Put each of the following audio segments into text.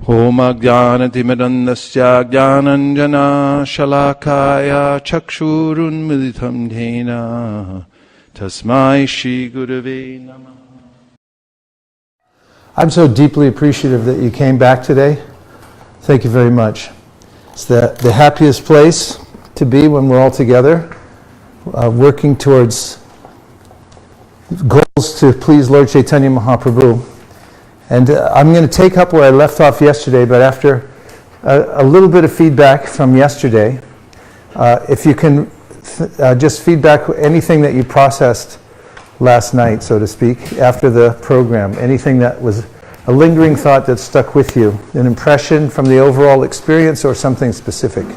Om Ajnanatimirandasya Jnananjana Shalakaya Chakshurunmilitam Dhena Tasmai Shri Gurave Namah. I'm so deeply appreciative that you came back today. Thank you very much. It's the happiest place to be when we're all together, working towards goals to please Lord Chaitanya Mahaprabhu. And I'm going to take up where I left off yesterday, but after a little bit of feedback from yesterday, if you can just feedback anything that you processed last night, so to speak, after the program, anything that was a lingering thought that stuck with you, an impression from the overall experience or something specific.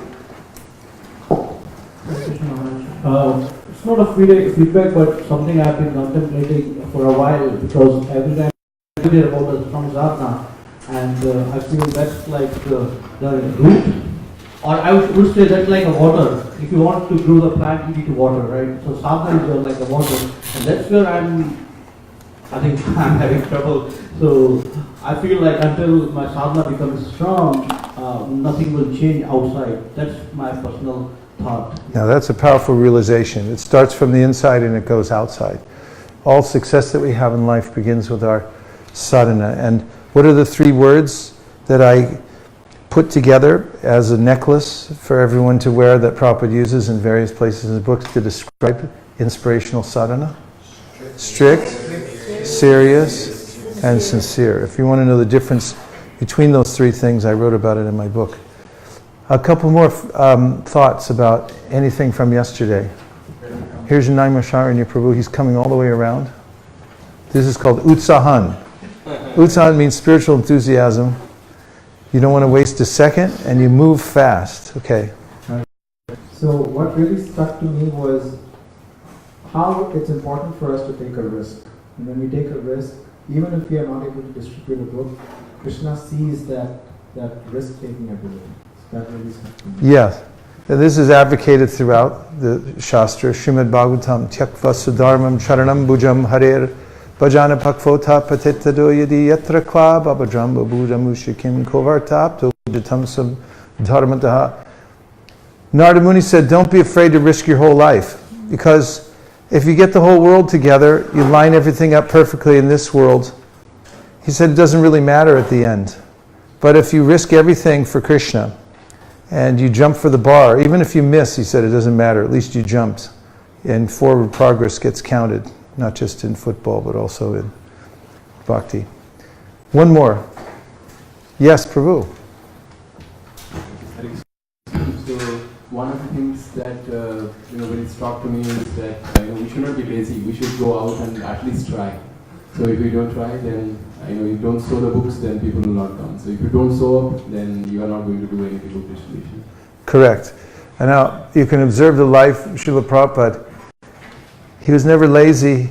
It's not a feedback, but something I've been contemplating for a while, because every time I hear about the strong sadhana, and I feel that's like the root, or I would say that's like a water. If you want to grow the plant, you need to water, right? So sadhana is like a water, and that's where I think I'm having trouble. So I feel like until my sadhana becomes strong, nothing will change outside. That's my personal thought. Now that's a powerful realization. It starts from the inside and it goes outside. All success that we have in life begins with our sadhana. And what are the three words that I put together as a necklace for everyone to wear that Prabhupada uses in various places in the books to describe inspirational sadhana? Strict, serious, and sincere. If you want to know the difference between those three things, I wrote about it in my book. A couple more thoughts about anything from yesterday. Here's Naimasharanya Prabhu. He's coming all the way around. This is called Utsahan. Utsahan means spiritual enthusiasm. You don't want to waste a second, and you move fast. Okay. So what really stuck to me was how it's important for us to take a risk. And when we take a risk, even if we are not able to distribute a book, Krishna sees that risk-taking ability. So that really stuck to me. Yes. And this is advocated throughout the Shastra. Srimad Bhagavatam, Tyakva Sudharmam Charanam Bhujam Harer Bhajana Pakvota Patitado Yadi Yatra Kva Babajam Babudamushikim Kovartap Tojatamsam Dharmataha. Narada Muni said, don't be afraid to risk your whole life, because if you get the whole world together, you line everything up perfectly in this world. He said it doesn't really matter at the end. But if you risk everything for Krishna and you jump for the bar, even if you miss, he said it doesn't matter, at least you jumped. And forward progress gets counted, not just in football, but also in bhakti. One more. Yes, Prabhu. So one of the things that when it's taught to me is that we should not be lazy. We should go out and at least try. So if we don't try, then you don't sow the books, then people will not come. So if you don't sow up, then you are not going to do anything with distribution. Correct. And now you can observe the life of Srila Prabhupada. He was never lazy.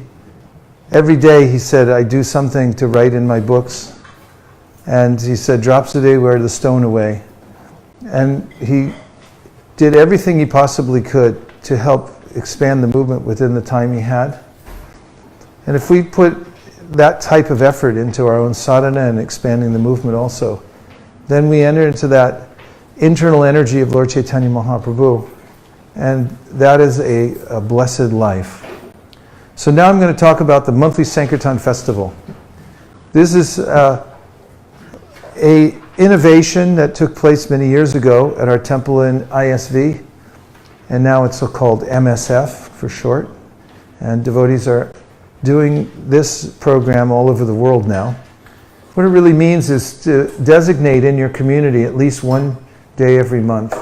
Every day he said, I do something to write in my books. And he said, drops a day wear the stone away. And he did everything he possibly could to help expand the movement within the time he had. And if we put that type of effort into our own sadhana and expanding the movement also, then we enter into that internal energy of Lord Chaitanya Mahaprabhu. And that is a blessed life. So now I'm going to talk about the monthly Sankirtan festival. This is a innovation that took place many years ago at our temple in ISV, and now it's called MSF for short. And devotees are doing this program all over the world now. What it really means is to designate in your community at least one day every month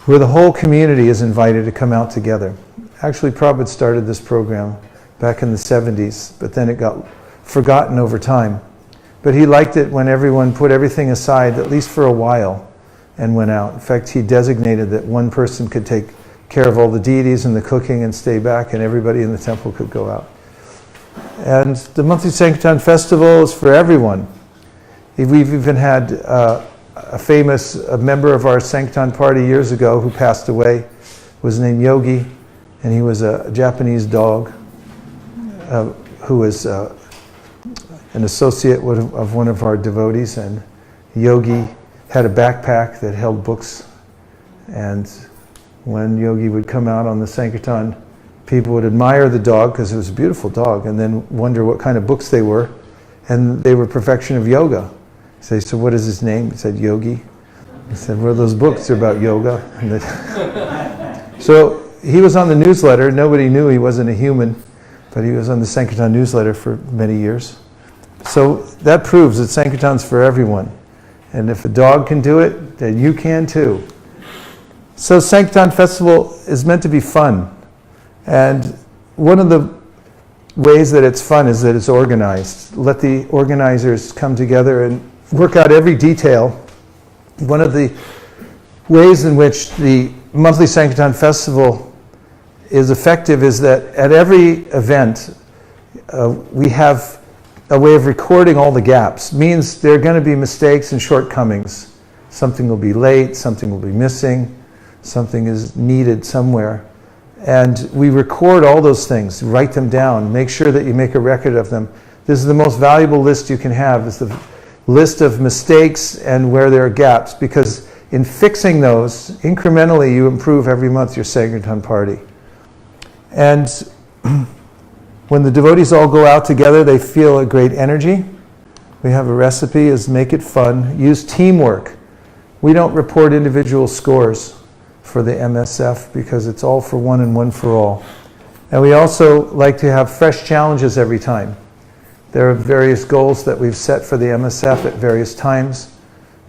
where the whole community is invited to come out together. Actually, Prabhupada started this program back in the 70s, but then it got forgotten over time. But he liked it when everyone put everything aside, at least for a while, and went out. In fact, he designated that one person could take care of all the deities and the cooking and stay back, and everybody in the temple could go out. And the monthly Sankirtan festival is for everyone. We've even had a member of our Sankirtan party years ago who passed away, was named Yogi, and he was a Japanese dog who was an associate of one of our devotees, and Yogi had a backpack that held books, and when Yogi would come out on the Sankirtan, people would admire the dog because it was a beautiful dog, and then wonder what kind of books they were, and they were perfection of yoga. So, what is his name? He said, Yogi. He said, what are those books? They're about yoga. So he was on the newsletter. Nobody knew he wasn't a human, but he was on the Sankirtan newsletter for many years. So that proves that Sankirtan's for everyone. And if a dog can do it, then you can too. So Sankirtan Festival is meant to be fun. And one of the ways that it's fun is that it's organized. Let the organizers come together and work out every detail. One of the ways in which the monthly Sankirtan Festival is effective is that at every event we have a way of recording all the gaps. Means there are going to be mistakes and shortcomings. Something will be late, something will be missing, something is needed somewhere. And we record all those things, write them down, make sure that you make a record of them. This is the most valuable list you can have, is the list of mistakes and where there are gaps, because in fixing those, incrementally you improve every month your Sankirtan party. And when the devotees all go out together, they feel a great energy. We have a recipe, is make it fun. Use teamwork. We don't report individual scores for the MSF because it's all for one and one for all. And we also like to have fresh challenges every time. There are various goals that we've set for the MSF at various times,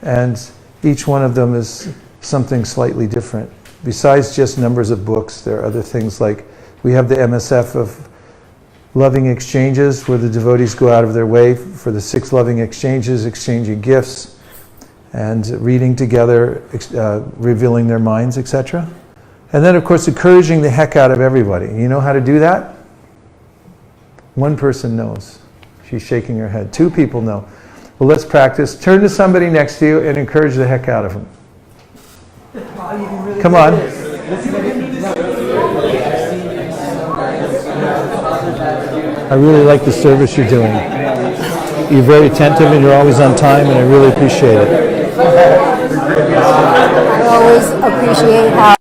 and each one of them is something slightly different. Besides just numbers of books, there are other things like we have the MSF of loving exchanges, where the devotees go out of their way for the 6 loving exchanges, exchanging gifts and reading together, revealing their minds, etc. And then, of course, encouraging the heck out of everybody. You know how to do that? One person knows. She's shaking her head. 2 people know. Well, let's practice. Turn to somebody next to you and encourage the heck out of them. Come on. I really like the service you're doing. You're very attentive and you're always on time, and I really appreciate it. I always appreciate how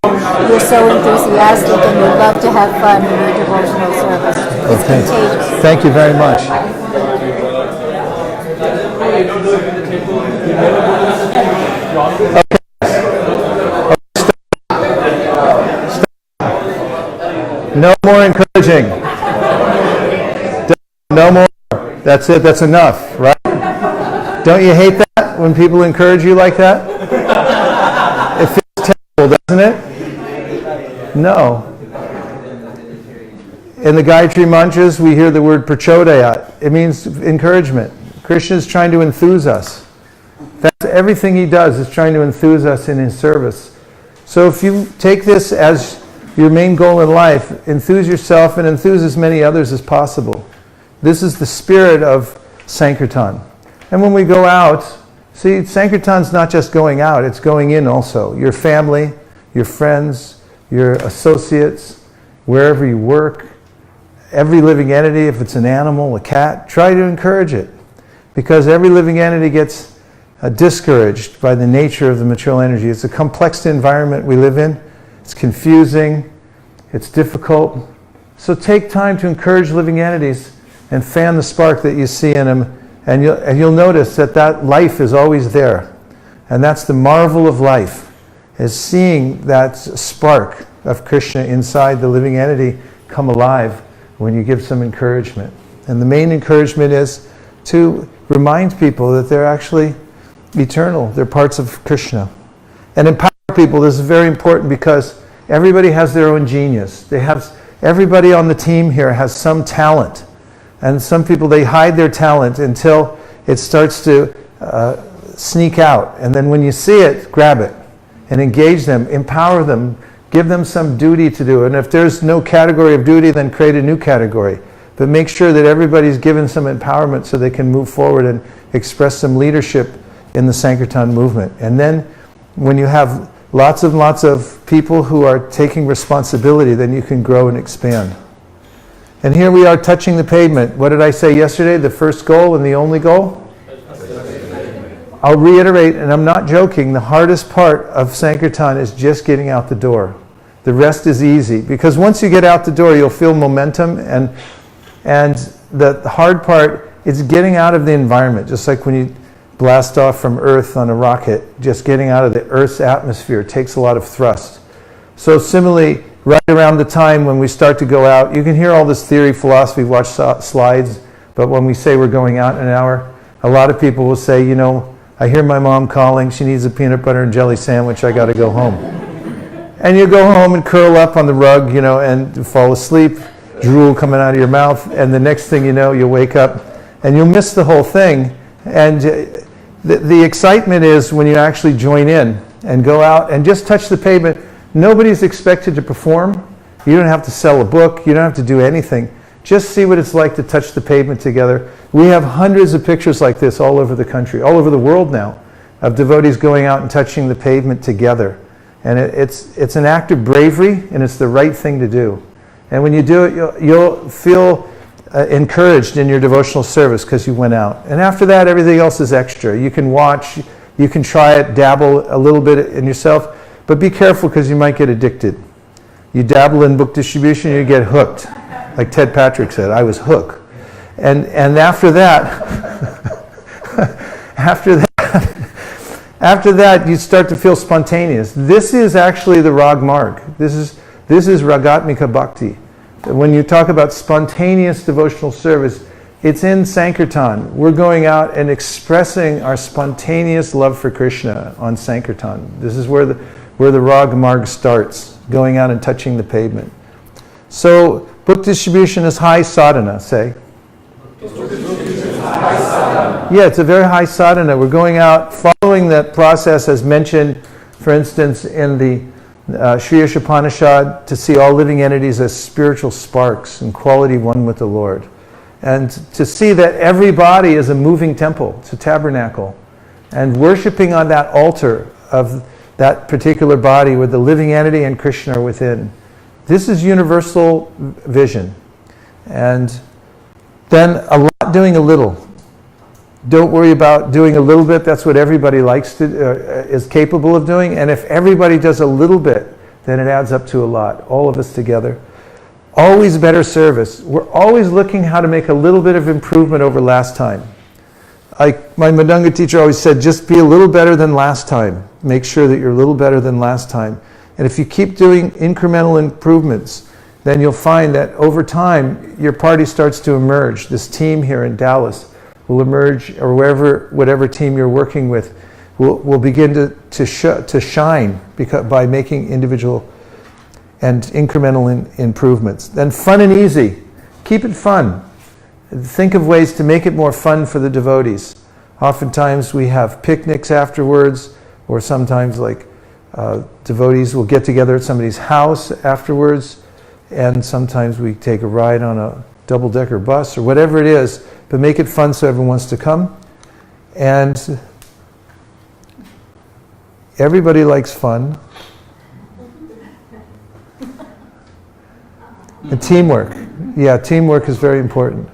you're so enthusiastic and you love to have fun in your devotional service. It's contagious. Thank you very much. No more encouraging. No more. That's it. That's enough, right? Don't you hate that when people encourage you like that? It feels terrible, doesn't it? No. In the Gayatri mantras, we hear the word prachodayat. It means encouragement. Krishna is trying to enthuse us. That's everything he does, is trying to enthuse us in his service. So if you take this as your main goal in life, enthuse yourself and enthuse as many others as possible. This is the spirit of Sankirtan. And when we go out, see, Sankirtan's not just going out, it's going in also. Your family, your friends, your associates, wherever you work, every living entity, if it's an animal, a cat, try to encourage it. Because every living entity gets discouraged by the nature of the material energy. It's a complex environment we live in. It's confusing. It's difficult. So take time to encourage living entities and fan the spark that you see in them. And you'll notice that life is always there. And that's the marvel of life, is seeing that spark of Krishna inside the living entity come alive when you give some encouragement. And the main encouragement is to remind people that they're actually eternal. They're parts of Krishna. And empower people. This is very important because everybody has their own genius. Everybody on the team here has some talent. And some people, they hide their talent until it starts to sneak out. And then when you see it, grab it and engage them, empower them, give them some duty to do. And if there's no category of duty, then create a new category. But make sure that everybody's given some empowerment so they can move forward and express some leadership in the Sankirtan movement. And then when you have lots of people who are taking responsibility, then you can grow and expand. And here we are touching the pavement. What did I say yesterday? The first goal and the only goal? I'll reiterate, and I'm not joking, the hardest part of Sankirtan is just getting out the door. The rest is easy, because once you get out the door, you'll feel momentum, and the hard part is getting out of the environment, just like when you blast off from Earth on a rocket, just getting out of the Earth's atmosphere takes a lot of thrust. So similarly, right around the time when we start to go out, you can hear all this theory, philosophy, watch slides, but when we say we're going out in an hour, a lot of people will say, you know, I hear my mom calling, she needs a peanut butter and jelly sandwich, I got to go home. And you go home and curl up on the rug, you know, and fall asleep, drool coming out of your mouth, and the next thing you know, you wake up and you'll miss the whole thing. And the excitement is when you actually join in and go out and just touch the pavement. Nobody's expected to perform. You don't have to sell a book. You don't have to do anything. Just see what it's like to touch the pavement together. We have hundreds of pictures like this all over the country, all over the world now, of devotees going out and touching the pavement together. And it's an act of bravery, and it's the right thing to do. And when you do it, you'll feel encouraged in your devotional service because you went out. And after that, everything else is extra. You can watch, you can try it, dabble a little bit in yourself, but be careful because you might get addicted. You dabble in book distribution, you get hooked. Like Ted Patrick said, I was hooked. And after that, after that, you start to feel spontaneous. This is actually the Rag Marg. This is Ragatmika Bhakti. When you talk about spontaneous devotional service, it's in Sankirtan. We're going out and expressing our spontaneous love for Krishna on Sankirtan. This is where the Rag Marg starts, going out and touching the pavement. So, book distribution is high sadhana, say. Yeah, it's a very high sadhana. We're going out, following that process as mentioned, for instance, in the Sri Upanishad, to see all living entities as spiritual sparks in quality one with the Lord. And to see that every body is a moving temple, it's a tabernacle. And worshiping on that altar of that particular body where the living entity and Krishna are within. This is universal vision. And then a lot doing a little. Don't worry about doing a little bit. That's what everybody likes to is capable of doing. And if everybody does a little bit, then it adds up to a lot. All of us together. Always better service. We're always looking how to make a little bit of improvement over last time. Like my Madanga teacher always said, just be a little better than last time. Make sure that you're a little better than last time. And if you keep doing incremental improvements, then you'll find that over time, your party starts to emerge. This team here in Dallas will emerge, or whatever team you're working with, will begin to shine by making individual and incremental improvements. Then fun and easy. Keep it fun. Think of ways to make it more fun for the devotees. Oftentimes we have picnics afterwards, or sometimes like devotees will get together at somebody's house afterwards, and sometimes we take a ride on a double-decker bus or whatever it is, but make it fun so everyone wants to come. And everybody likes fun. And teamwork. Yeah, teamwork is very important.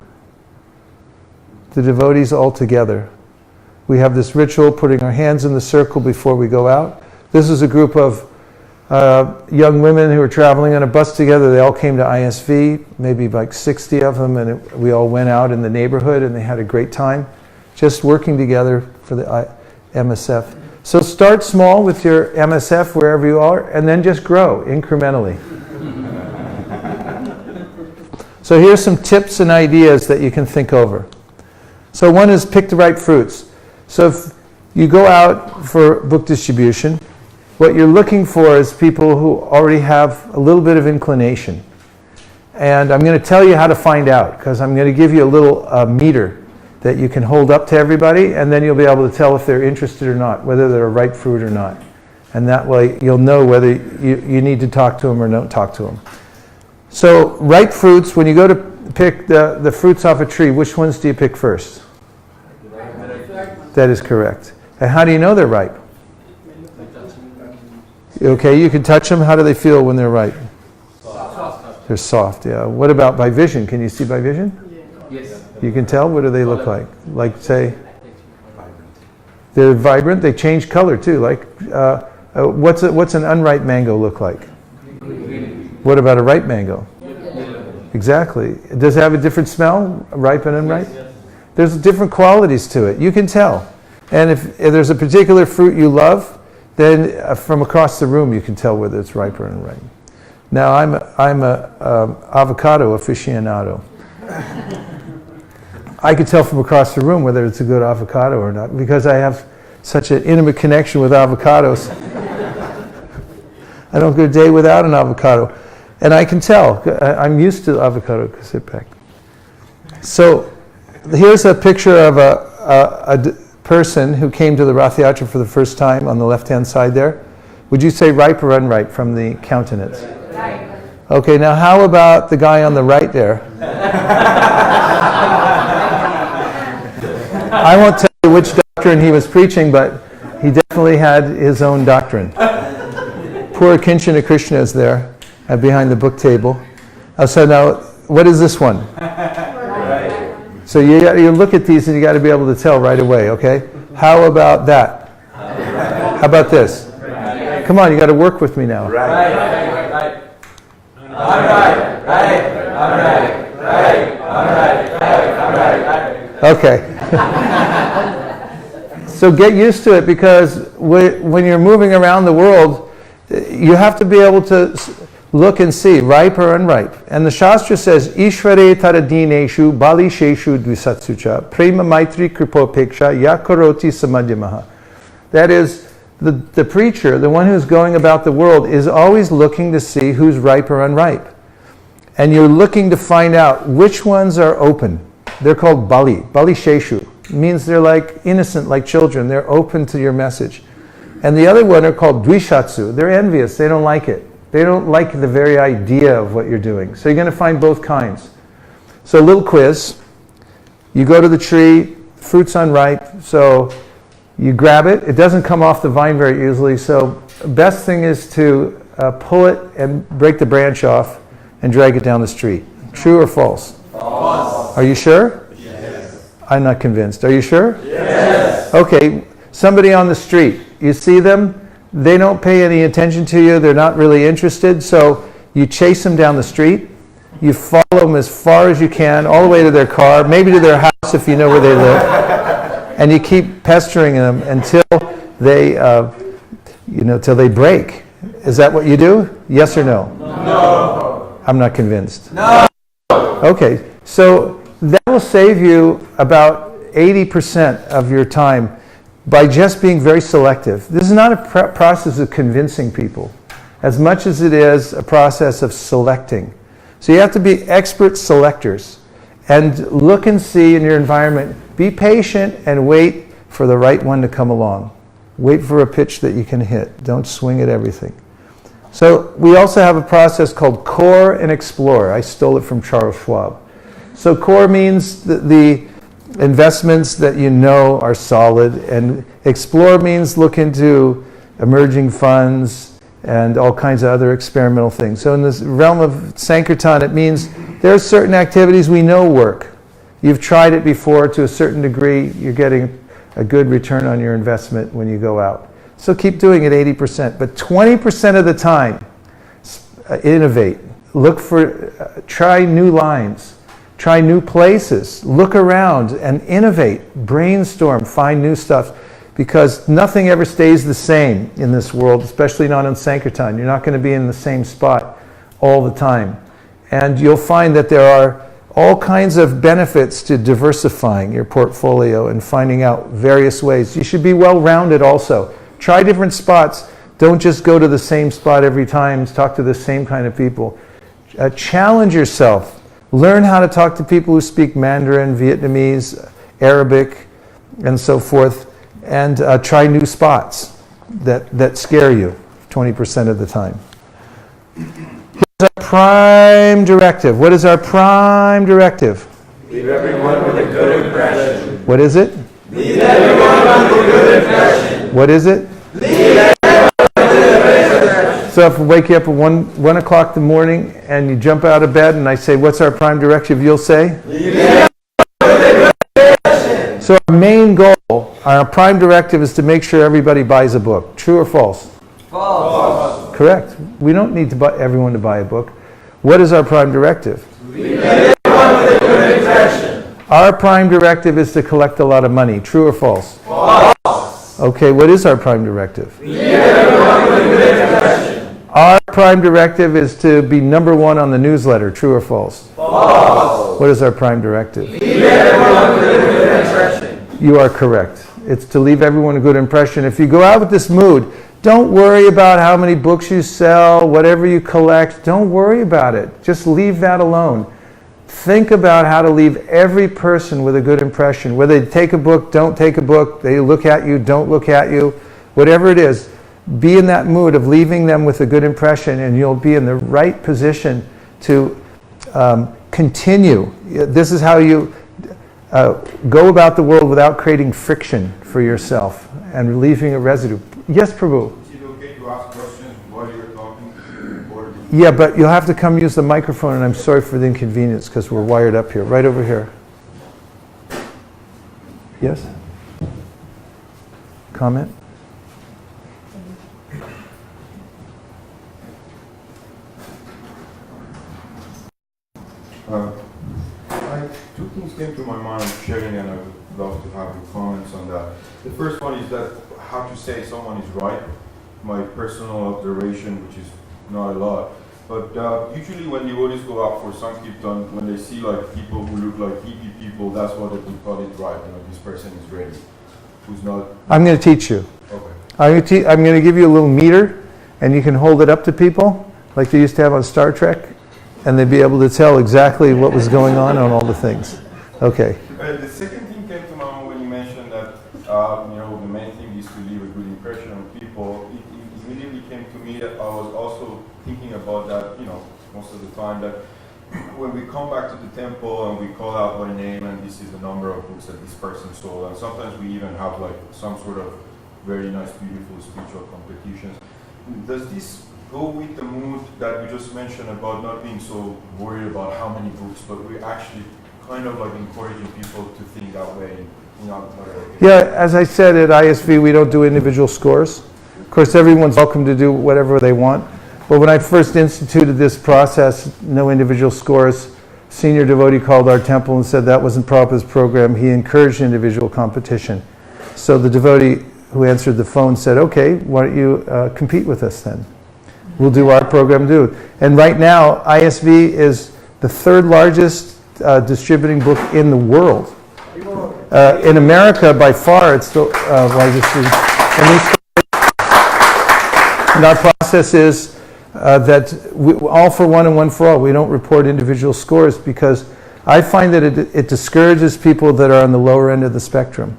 The devotees all together. We have this ritual, putting our hands in the circle before we go out. This is a group of young women who were traveling on a bus together. They all came to ISV, maybe like 60 of them, and we all went out in the neighborhood and they had a great time just working together for the MSF. So start small with your MSF wherever you are, and then just grow incrementally. So here's some tips and ideas that you can think over. So one is pick the right fruits. So if you go out for book distribution, what you're looking for is people who already have a little bit of inclination. And I'm going to tell you how to find out, because I'm going to give you a little meter that you can hold up to everybody, and then you'll be able to tell if they're interested or not, whether they're a ripe fruit or not. And that way you'll know whether you need to talk to them or don't talk to them. So ripe fruits, when you go to pick the fruits off a tree, which ones do you pick first? That is correct. And how do you know they're ripe? Okay, you can touch them. How do they feel when they're ripe? They're soft, yeah. What about by vision? Can you see by vision? Yes. You can tell? What do they look like? Like, say, they're vibrant. They change color too. Like, what's an unripe mango look like? What about a ripe mango? Exactly. Does it have a different smell, ripe and unripe? There's different qualities to it. You can tell. And if there's a particular fruit you love, then from across the room you can tell whether it's ripe or unripe. Now I'm a avocado aficionado. I could tell from across the room whether it's a good avocado or not because I have such an intimate connection with avocados. I don't go a day without an avocado. And I can tell. I'm used to avocado. Sit back. So here's a picture of a person who came to the Rath Yatra for the first time on the left-hand side there. Would you say ripe or unripe from the countenance? Ripe. Okay, now how about the guy on the right there? I won't tell you which doctrine he was preaching, but he definitely had his own doctrine. Poor Kinchana Krishna is there behind the book table. So now, what is this one? So you look at these and you got to be able to tell right away, okay? How about that? How about this? Come on, you got to work with me now. Okay. So get used to it because when you're moving around the world, you have to be able to look and see, ripe or unripe. And the Shastra says, Ishvare taradineshu bali sheshu dvisatsucha prema maitri kripopeksha yakaroti samadhyamaha. That is, the preacher, the one who's going about the world, is always looking to see who's ripe or unripe. And you're looking to find out which ones are open. They're called bali sheshu. It means they're like innocent, like children. They're open to your message. And the other one are called dvishatsu. They're envious. They don't like it. They don't like the very idea of what you're doing. So you're going to find both kinds. So a little quiz. You go to the tree, fruit's unripe, so you grab it. It doesn't come off the vine very easily, so best thing is to pull it and break the branch off and drag it down the street. True or false? False. Are you sure? Yes. I'm not convinced. Are you sure? Yes. Okay, somebody on the street, you see them? They don't pay any attention to you. They're not really interested. So you chase them down the street. You follow them as far as you can, all the way to their car, maybe to their house if you know where they live. And you keep pestering them until they, till they break. Is that what you do? Yes or no? No. I'm not convinced. No. Okay. So that will save you about 80% of your time by just being very selective. This is not a process of convincing people as much as it is a process of selecting. So you have to be expert selectors and look and see in your environment. Be patient and wait for the right one to come along. Wait for a pitch that you can hit. Don't swing at everything. So we also have a process called core and explore. I stole it from Charles Schwab. So core means the investments that you know are solid, and explore means look into emerging funds and all kinds of other experimental things. So in this realm of Sankirtana, it means there are certain activities we know work. You've tried it before to a certain degree. You're getting a good return on your investment when you go out. So keep doing it 80%. But 20% of the time, innovate. Look for, try new lines. Try new places, look around and innovate, brainstorm, find new stuff, because nothing ever stays the same in this world, especially not in Sankirtan. You're not going to be in the same spot all the time. And you'll find that there are all kinds of benefits to diversifying your portfolio and finding out various ways. You should be well-rounded also. Try different spots. Don't just go to the same spot every time, talk to the same kind of people. Challenge yourself. Learn how to talk to people who speak Mandarin, Vietnamese, Arabic, and so forth, and try new spots that scare you 20% of the time. Here's our prime directive. What is our prime directive? Leave everyone with a good impression. What is it? Leave everyone with a good impression. What is it? Leave everyone with a good impression. So if I wake you up at 1 o'clock in the morning and you jump out of bed and I say, what's our prime directive, you'll say? So our main goal, our prime directive is to make sure everybody buys a book. True or false? False. Correct. We don't need to buy everyone to buy a book. What is our prime directive? Leave everyone with a good impression. Our prime directive is to collect a lot of money. True or false? False. Okay, what is our prime directive? Leave everyone with a good impression. Our prime directive is to be #1 on the newsletter. True or false? False. What is our prime directive? Leave everyone with a good impression. You are correct. It's to leave everyone a good impression. If you go out with this mood, don't worry about how many books you sell, whatever you collect. Don't worry about it. Just leave that alone. Think about how to leave every person with a good impression. Whether they take a book, don't take a book, they look at you, don't look at you, whatever it is, be in that mood of leaving them with a good impression, and you'll be in the right position to continue. This is how you go about the world without creating friction for yourself and leaving a residue. Yes, Prabhu? Is it okay to ask questions while you're talking? Yeah, but you'll have to come use the microphone, and I'm sorry for the inconvenience because we're wired up here. Right over here. Yes? Comment? Two things came to my mind sharing, and I would love to have your comments on that. The first one is that how to say someone is right. My personal observation, which is not a lot, but usually when devotees go out for Sankirtan, when they see like people who look like hippie people, that's what they would call it right. You know, this person is ready. Who's not? I'm going to teach you. Okay. I'm going to give you a little meter, and you can hold it up to people like they used to have on Star Trek, and they'd be able to tell exactly what was going on all the things. Okay. The second thing came to my mind when you mentioned that the main thing is to leave a good impression on people. It immediately came to me that I was also thinking about that, most of the time, that when we come back to the temple and we call out our name and this is the number of books that this person sold, and sometimes we even have like some sort of very nice, beautiful spiritual competitions. Does this go with the mood that you just mentioned about not being so worried about how many books, but we're actually kind of like encouraging people to think that way? Yeah, as I said, at ISV we don't do individual scores. Of course, everyone's welcome to do whatever they want. But when I first instituted this process, no individual scores, senior devotee called our temple and said that wasn't Prabhupada's program. He encouraged individual competition. So the devotee who answered the phone said, okay, why don't you compete with us then? We'll do our program too. And right now, ISV is the 3rd largest distributing book in the world. In America, by far, it's the largest. And our process is that all for one and one for all. We don't report individual scores because I find that it discourages people that are on the lower end of the spectrum.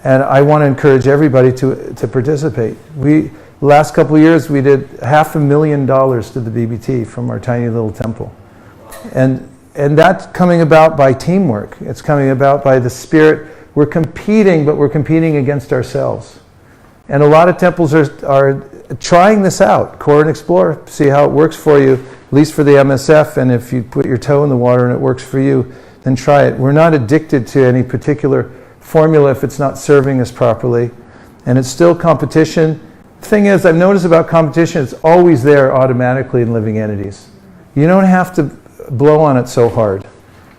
And I want to encourage everybody to participate. The last couple of years, we did $500,000 to the BBT from our tiny little temple. And that's coming about by teamwork. It's coming about by the spirit. We're competing, but we're competing against ourselves. And a lot of temples are trying this out. Core and explore, see how it works for you, at least for the MSF. And if you put your toe in the water and it works for you, then try it. We're not addicted to any particular formula if it's not serving us properly. And it's still competition. The thing is, I've noticed about competition, it's always there automatically in living entities. You don't have to blow on it so hard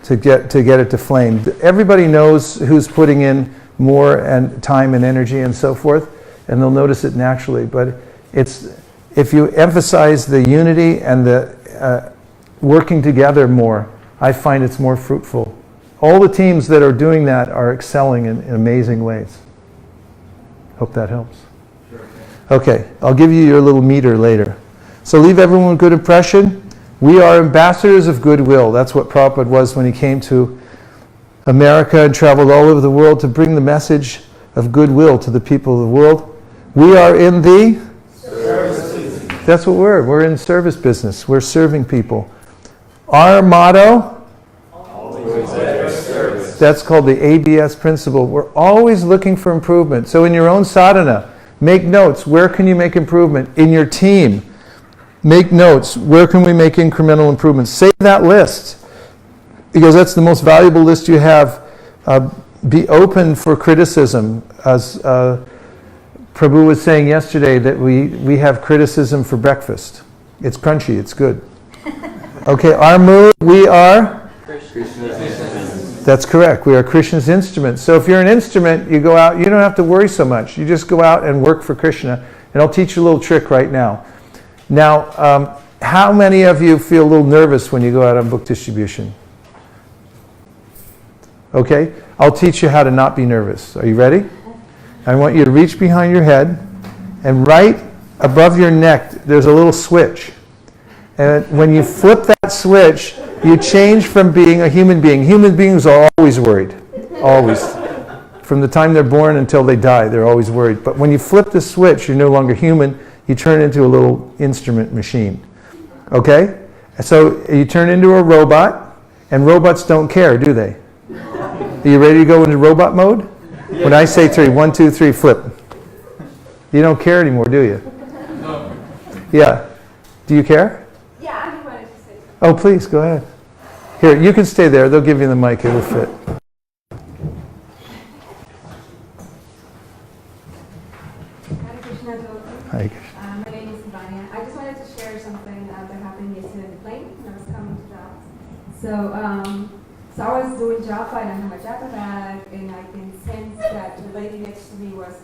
to get it to flame. Everybody knows who's putting in more and time and energy and so forth, and they'll notice it naturally. But if you emphasize the unity and the working together more, I find it's more fruitful. All the teams that are doing that are excelling in amazing ways. Hope that helps. Okay, I'll give you your little meter later. So leave everyone with good impression. We are ambassadors of goodwill. That's what Prabhupada was when he came to America and traveled all over the world to bring the message of goodwill to the people of the world. We are in the service business. That's what we're in service business. We're serving people. Our motto, always better service. That's called the ABS principle. We're always looking for improvement. So in your own sadhana, make notes. Where can you make improvement? In your team. Make notes. Where can we make incremental improvements? Save that list, because that's the most valuable list you have. Be open for criticism. As Prabhu was saying yesterday, that we have criticism for breakfast. It's crunchy, it's good. Okay, our mood, we are? That's correct. We are Krishna's instruments. So if you're an instrument, you go out, you don't have to worry so much. You just go out and work for Krishna. And I'll teach you a little trick right now. Now, how many of you feel a little nervous when you go out on book distribution? Okay, I'll teach you how to not be nervous. Are you ready? I want you to reach behind your head, and right above your neck, there's a little switch. And when you flip that switch, you change from being a human being. Human beings are always worried. Always. From the time they're born until they die, they're always worried. But when you flip the switch, you're no longer human. You turn into a little instrument machine. Okay? So you turn into a robot, and robots don't care, do they? Are you ready to go into robot mode? When I say 3, 1, 2, 3, flip. You don't care anymore, do you? No. Yeah. Do you care? Yeah, I just wanted to say something. Oh, please, go ahead. Here, you can stay there. They'll give you the mic. It'll fit. Hare Krishna, Jyoti. Hi. My name is Vanya. I just wanted to share something that happened yesterday in the plane when I was coming to Dallas. So I was doing japa and I had my japa bag, and I can sense that the lady next to me was,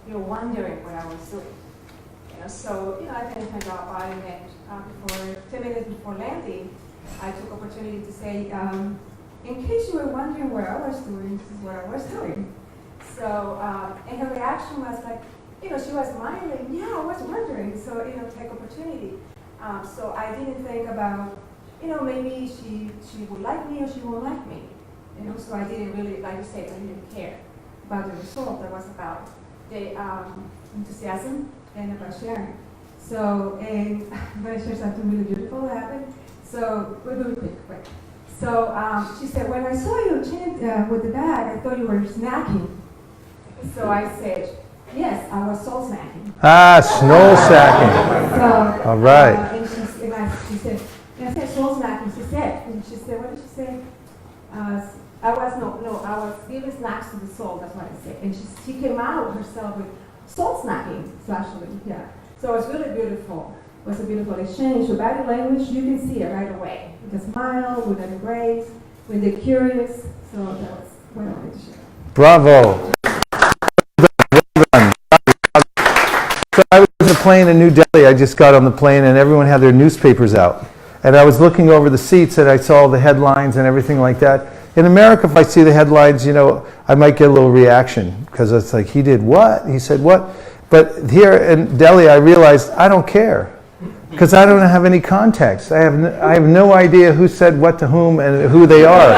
wondering what I was doing. So I finished my japa, and then before 10 minutes before landing, I took opportunity to say, in case you were wondering what I was doing, this is what I was doing. So, and her reaction was like, she was smiling. Yeah, I was wondering. So, take opportunity. So I didn't think about, maybe she would like me or she won't like me. So I didn't really, like you said, I didn't care about the result. That was about the enthusiasm and about sharing. So, and I'm going to share something really beautiful that happened. So, really quick. So she said, when I saw you chant with the bag, I thought you were snacking. So I said, yes, I was soul snacking. Snow sacking. So, all right. She said, I said soul snacking. She said, what did she say? I was giving snacks to the soul. That's what I said. And she came out herself with soul snacking, actually. Yeah. So it was really beautiful. It was a beautiful exchange. With body language, you can see it right away. With a smile, with an embrace, when they're curious. So that was what I wanted to share. Bravo. So I was on the plane in New Delhi. I just got on the plane and everyone had their newspapers out. And I was looking over the seats and I saw the headlines and everything like that. In America, if I see the headlines, I might get a little reaction because it's like, he did what? He said what? But here in Delhi, I realized I don't care because I don't have any context. I have no idea who said what to whom and who they are.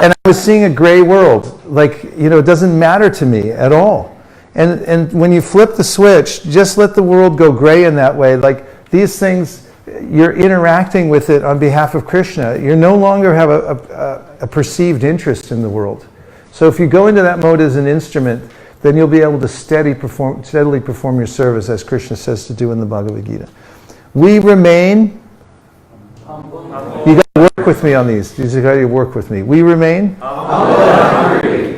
And I was seeing a gray world. Like, it doesn't matter to me at all. And when you flip the switch, just let the world go gray in that way. Like these things, you're interacting with it on behalf of Krishna. You no longer have a perceived interest in the world. So if you go into that mode as an instrument, then you'll be able to steadily perform your service, as Krishna says to do in the Bhagavad Gita. We remain. You got to work with me on these. You got to work with me. We remain.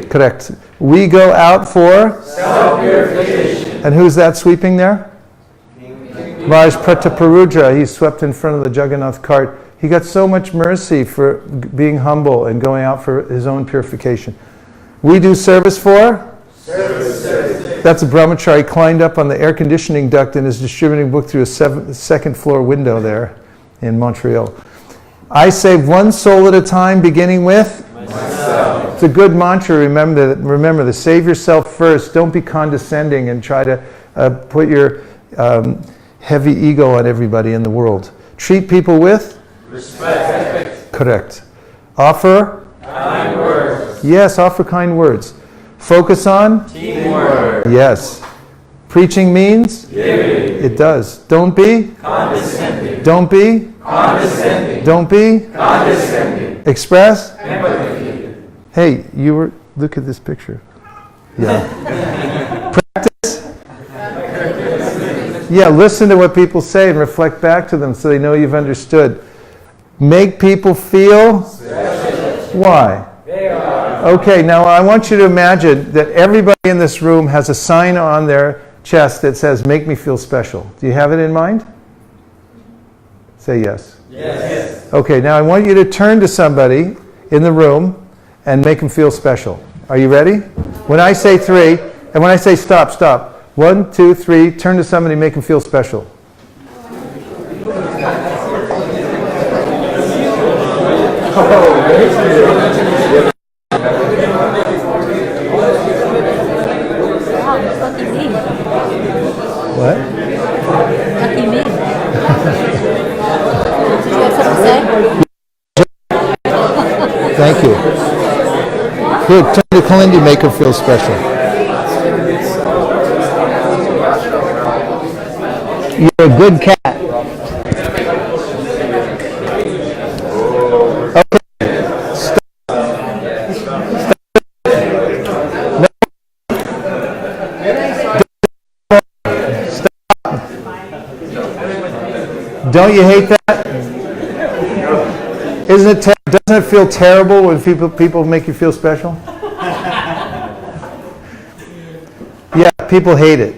Correct. We go out for self-purification. And who's that sweeping there? Maharaj Prataparudra. He swept in front of the Jagannath cart. He got so much mercy for being humble and going out for his own purification. We do service for? Service. That's a brahmachari climbed up on the air conditioning duct and is distributing book through a second floor window there in Montreal. I save one soul at a time, beginning with? Myself. It's a good mantra. Remember to save yourself first. Don't be condescending and try to put your heavy ego on everybody in the world. Treat people with? Respect. Correct. Offer? Kind words. Yes, offer kind words. Focus on? Teamwork. Yes. Preaching means? Giving. It does. Don't be? Condescending. Don't be? Condescending. Don't be? Condescending. Express? Empathy. Hey, look at this picture. Yeah. Practice? Yeah, listen to what people say and reflect back to them so they know you've understood. Make people feel special. Why? They are. Okay, now I want you to imagine that everybody in this room has a sign on their chest that says, make me feel special. Do you have it in mind? Say yes. Yes. Okay, now I want you to turn to somebody in the room and make them feel special. Are you ready? When I say 3, and when I say stop, stop. 1, 2, 3, turn to somebody and make them feel special. Lucky me. What? Lucky me. Did you have something to say? Thank you. Good, turn to Kalindi, make her feel special. You're a good cat. Okay. Stop. Stop. Don't you hate that? Doesn't it feel terrible when people make you feel special? Yeah, people hate it.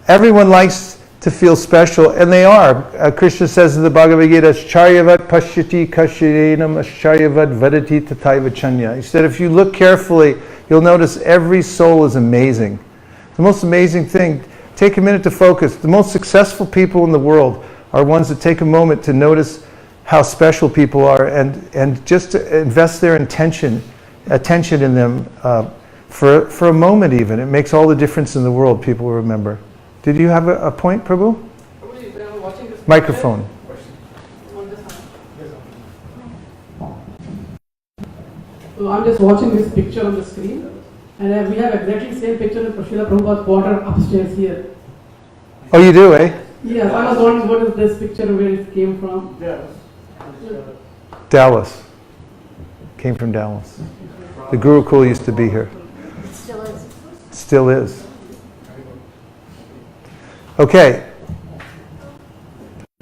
Everyone likes to feel special, and they are. Krishna says in the Bhagavad Gita, "Charyavat pashyati kashirenam charyavat vadati tataiva chanya." He said, if you look carefully, you'll notice every soul is amazing. The most amazing thing, take a minute to focus. The most successful people in the world are ones that take a moment to notice how special people are and just to invest their attention in them for a moment even. It makes all the difference in the world, people will remember. Did you have a point, Prabhu? Microphone. So I'm just watching this picture on the screen, and we have exactly the same picture in Srila Prabhupada's quarter upstairs here. Oh, you do, eh? Yes, I was wondering what is this picture, where it came from. Dallas. Came from Dallas. The Gurukul used to be here. It still is. Still is. Okay.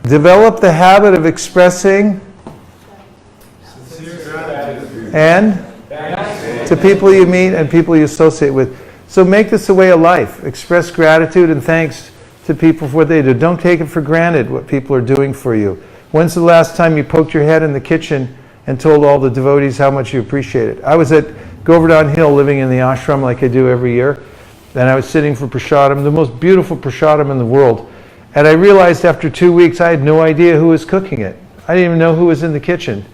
Develop the habit of expressing and to people you meet and people you associate with. So make this a way of life. Express gratitude and thanks to people for what they do. Don't take it for granted what people are doing for you. When's the last time you poked your head in the kitchen and told all the devotees how much you appreciate it? I was at Govardhan Hill living in the ashram like I do every year, and I was sitting for prasadam, the most beautiful prasadam in the world. And I realized after 2 weeks I had no idea who was cooking it. I didn't even know who was in the kitchen.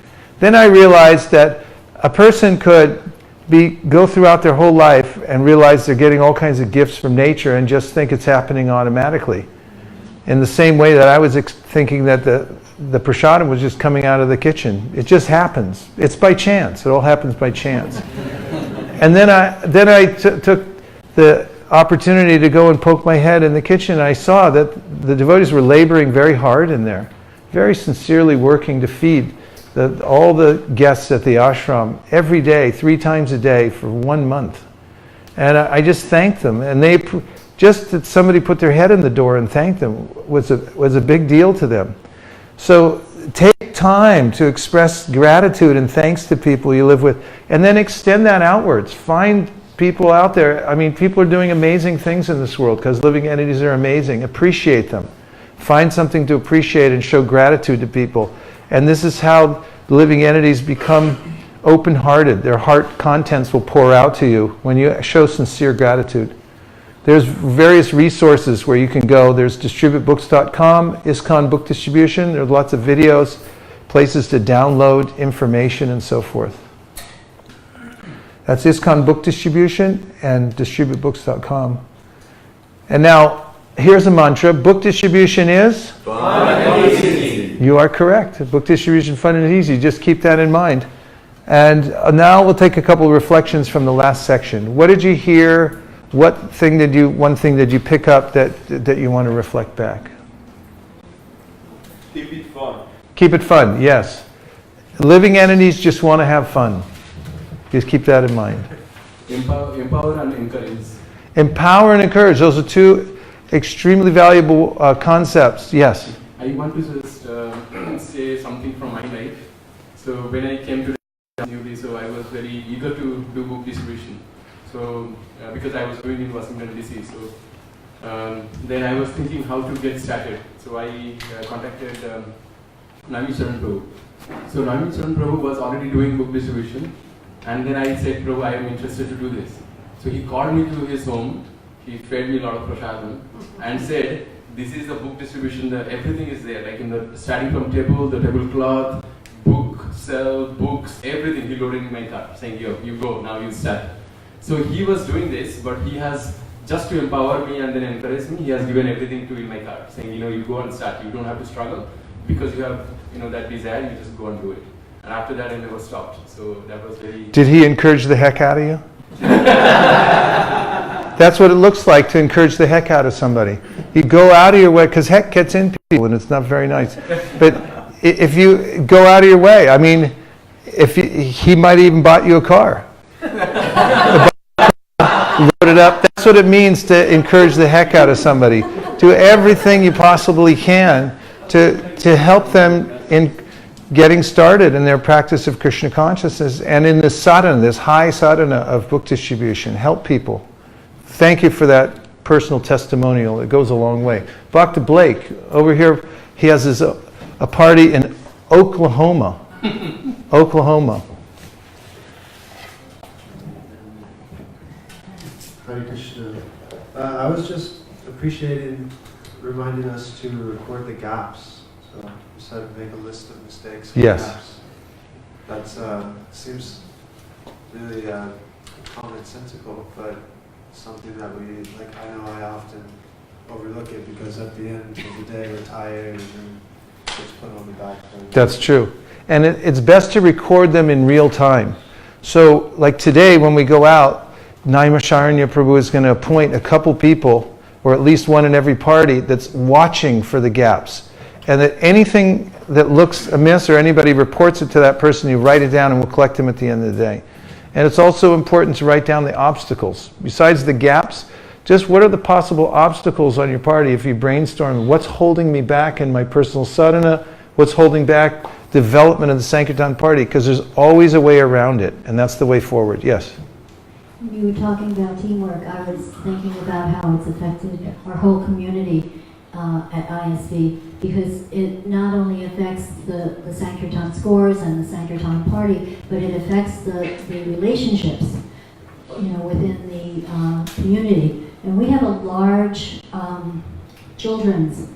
Then I realized that a person could go throughout their whole life and realize they're getting all kinds of gifts from nature and just think it's happening automatically. In the same way that I was thinking that the prasadam was just coming out of the kitchen. It just happens. It's by chance. It all happens by chance. And then I took the opportunity to go and poke my head in the kitchen, and I saw that the devotees were laboring very hard in there, very sincerely working to feed all the guests at the ashram every day, 3 times a day for 1 month. And I just thanked them, and just that somebody put their head in the door and thanked them was a big deal to them. So take time to express gratitude and thanks to people you live with, and then extend that outwards. Find people out there. I mean, people are doing amazing things in this world because living entities are amazing. Appreciate them. Find something to appreciate and show gratitude to people. And this is how the living entities become open-hearted. Their heart contents will pour out to you when you show sincere gratitude. There's various resources where you can go. There's distributebooks.com, ISKCON Book Distribution. There's lots of videos, places to download information and so forth. That's ISKCON Book Distribution and distributebooks.com. And now, here's a mantra. Book distribution is? Fun and easy. You are correct. Book distribution, fun and easy. Just keep that in mind. And now we'll take a couple of reflections from the last section. What did you hear? One thing did you pick up that you want to reflect back? Keep it fun. Keep it fun, yes. Living entities just want to have fun. Just keep that in mind. Empower and encourage. Empower and encourage. Those are two extremely valuable concepts. Yes. I want to just say something from my life. So when I came to newly, so I was very eager to do book distribution. So because I was going in Washington DC, so then I was thinking how to get started. So I contacted Naveen Sharan Prabhu. So Naveen Sharan Prabhu was already doing book distribution, and then I said, Prabhu, I am interested to do this. So he called me to his home. He fed me a lot of prasadam and said, this is the book distribution, everything is there, like in the starting from table, the tablecloth, book, sell, books, everything he loaded in my car, saying, yo, you go, now you start. So he was doing this, but he has, just to empower me and then encourage me, he has given everything to in my car, saying, you go and start, you don't have to struggle, because you have, that desire, you just go and do it. And after that, I never stopped, so that was very... Did he encourage the heck out of you? That's what it looks like to encourage the heck out of somebody. You go out of your way, because heck gets in people and it's not very nice. But if you go out of your way, I mean, he might even bought you a car. Load it up. That's what it means to encourage the heck out of somebody. Do everything you possibly can to help them in getting started in their practice of Krishna consciousness and in this sadhana, this high sadhana of book distribution. Help people. Thank you for that personal testimonial. It goes a long way. Dr. Blake, over here, he has a party in Oklahoma. Oklahoma. Hare Krishna. I was just appreciating reminding us to record the gaps. So instead of make a list of mistakes and gaps. That seems really commonsensical, but something that we, like, I know I often overlook it because at the end of the day we're tired and it's put on the back burner. That's true. And it's best to record them in real time. So like today when we go out, Naimisharanya Prabhu is going to appoint a couple people, or at least one in every party, that's watching for the gaps. And that anything that looks amiss or anybody reports it to that person, you write it down and we'll collect them at the end of the day. And it's also important to write down the obstacles. Besides the gaps, just what are the possible obstacles on your party if you brainstorm, what's holding me back in my personal sadhana, what's holding back development of the Sankirtan party, because there's always a way around it, and that's the way forward. Yes? When you were talking about teamwork, I was thinking about how it's affected our whole community at ISV, because it not only affects the Sankirtan scores and the Sankirtan party, but it affects the relationships, within the community. And we have a large children's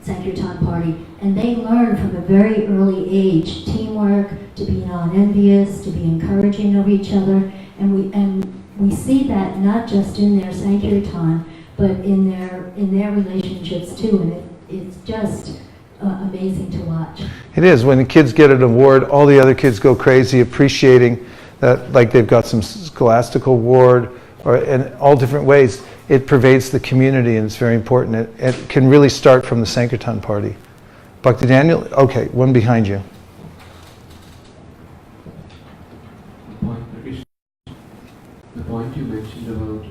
Sankirtan party, and they learn from a very early age teamwork, to be non-envious, to be encouraging of each other, and we see that not just in their Sankirtan, but in their relationships too, and it's just amazing to watch. It is. When the kids get an award, all the other kids go crazy, appreciating that, like they've got some scholastic award, or in all different ways. It pervades the community, and it's very important. It can really start from the Sankirtan party. Bhakti Daniel, okay, one behind you. The point you mentioned about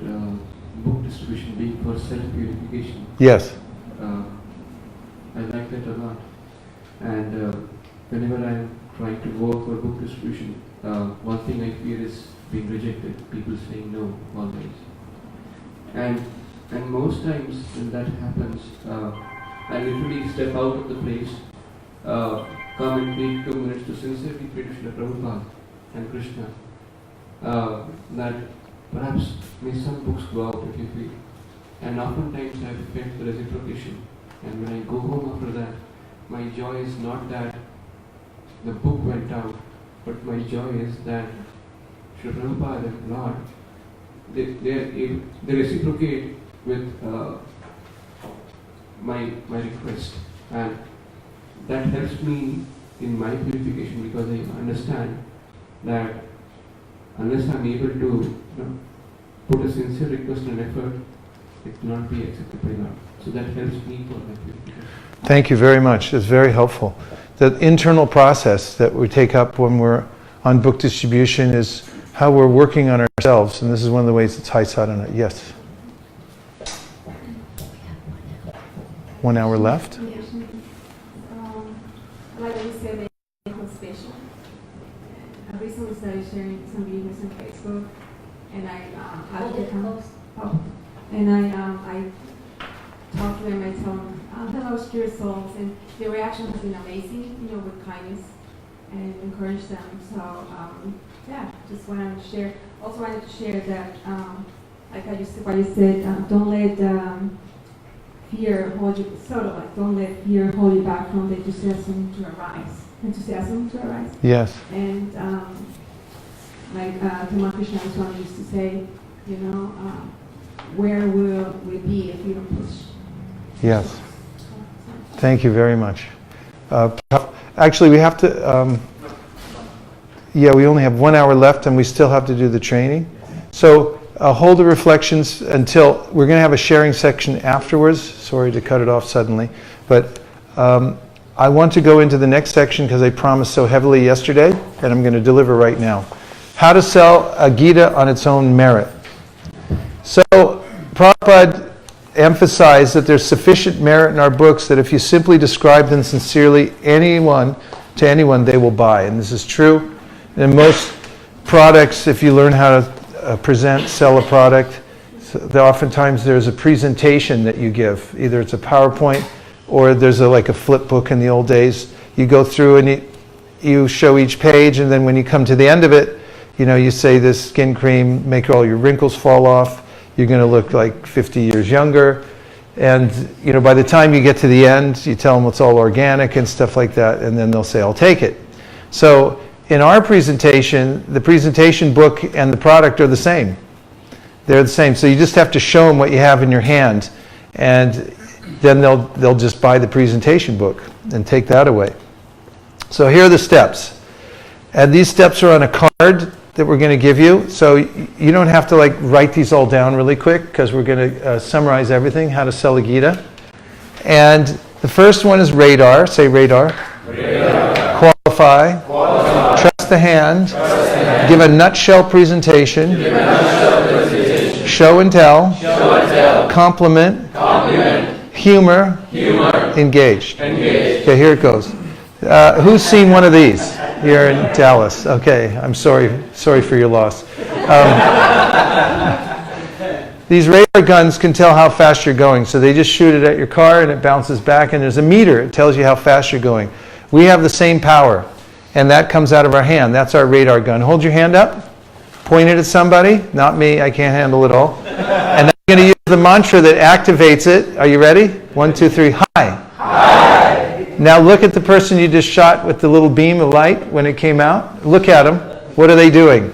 book distribution being for self-purification. Yes. I like that a lot. And whenever I'm trying to work for book distribution, one thing I fear is being rejected, people saying no always. And most times when that happens, I literally step out of the place, come and take 2 minutes to sincerely pray to Srila Prabhupada and Krishna, that perhaps may some books go out if you feel. And oftentimes I have felt the reciprocation. And when I go home after that, my joy is not that the book went out, but my joy is that Srila Prabhupada and Lord, they reciprocate with my request, and that helps me in my purification, because I understand that unless I'm able to put a sincere request and effort, it will not be accepted by God. So that helps me for my purification. Thank you very much. It's very helpful. The internal process that we take up when we're on book distribution is how we're working on ourselves, and this is one of the ways it's high sadhana. Yes? 1 hour left. Yeah. Like you said, medical special. I recently started sharing some videos on Facebook, and I had to become. Oh, and I talked to them. I told them, "Hello, spirit souls," and the reaction has been amazing. You know, with kindness and encourage them. So yeah, just wanted to share. Also wanted to share that, like what you said, don't let fear hold you. Sort of like don't let fear hold you back from the enthusiasm to arise. Yes. And like Taman Krishna Swami used to say, you know, where will we be if we don't push? Yes. Thank you very much. Actually, we have to, we only have 1 hour left and we still have to do the training. So hold the reflections until, we're going to have a sharing section afterwards. Sorry to cut it off suddenly. But I want to go into the next section because I promised so heavily yesterday, and I'm going to deliver right now. How to sell a Gita on its own merit. So Prabhupada emphasized that there's sufficient merit in our books that if you simply describe them sincerely to anyone, they will buy. And this is true. In most products, if you learn how to sell a product, oftentimes there's a presentation that you give. Either it's a PowerPoint or there's like a flip book in the old days. You go through and you show each page, and then when you come to the end of it, you say this skin cream, make all your wrinkles fall off. You're going to look like 50 years younger. And by the time you get to the end, you tell them it's all organic and stuff like that, and then they'll say, I'll take it. So in our presentation, the presentation book and the product are the same. They're the same. So you just have to show them what you have in your hand, and then they'll just buy the presentation book and take that away. So here are the steps. And these steps are on a card that we're going to give you. So you don't have to write these all down really quick because we're going to summarize everything, how to sell a Gita. And the first one is radar. Say radar. Radar. Qualify. Trust the hand. Give a nutshell presentation. Show and tell. Compliment. Humor. Engaged. Okay, here it goes. Who's seen one of these here in Dallas? Okay, I'm sorry for your loss. These radar guns can tell how fast you're going, so they just shoot it at your car and it bounces back, and there's a meter. It tells you how fast you're going. We have the same power, and that comes out of our hand. That's our radar gun. Hold your hand up. Point it at somebody. Not me. I can't handle it all. And I'm going to use the mantra that activates it. Are you ready? 1, 2, 3. Hi. Now look at the person you just shot with the little beam of light when it came out. Look at them. What are they doing?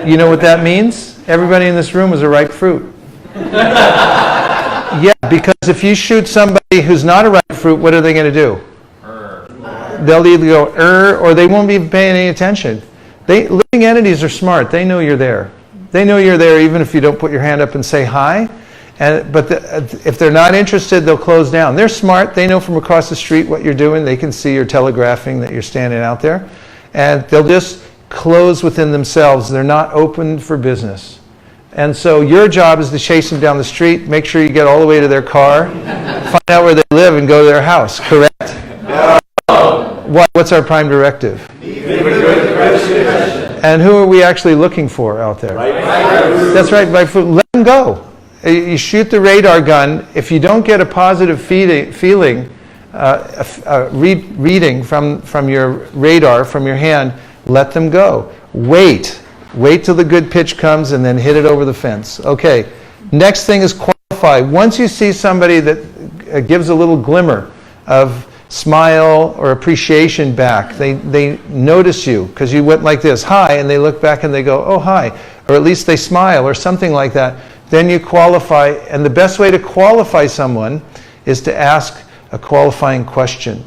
You know what that means? Everybody in this room is a ripe fruit. Yeah, because if you shoot somebody who's not a ripe fruit, what are they going to do? They'll either go or they won't be paying any attention. Living entities are smart. They know you're there. They know you're there even if you don't put your hand up and say hi. But if they're not interested, they'll close down. They're smart. They know from across the street what you're doing. They can see you're telegraphing that you're standing out there. And they'll just close within themselves. They're not open for business. And so your job is to chase them down the street, make sure you get all the way to their car, find out where they live, and go to their house. Correct? No. What's our prime directive? And who are we actually looking for out there? That's right. Let them go. You shoot the radar gun. If you don't get a positive feeling, reading from your radar, from your hand, let them go. Wait till the good pitch comes and then hit it over the fence. Okay, next thing is qualify. Once you see somebody that gives a little glimmer of smile or appreciation back, they notice you because you went like this, hi, and they look back and they go, oh, hi, or at least they smile or something like that. Then you qualify, and the best way to qualify someone is to ask a qualifying question.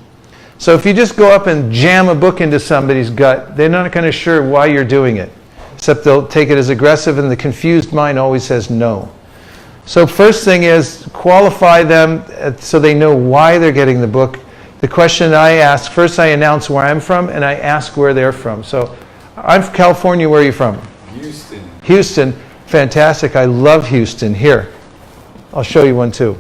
So if you just go up and jam a book into somebody's gut, they're not going to sure why you're doing it, except they'll take it as aggressive, and the confused mind always says no. So first thing is qualify them so they know why they're getting the book. The question I ask, first I announce where I'm from, and I ask where they're from. So I'm from California. Where are you from? Houston. Fantastic. I love Houston. Here, I'll show you one too.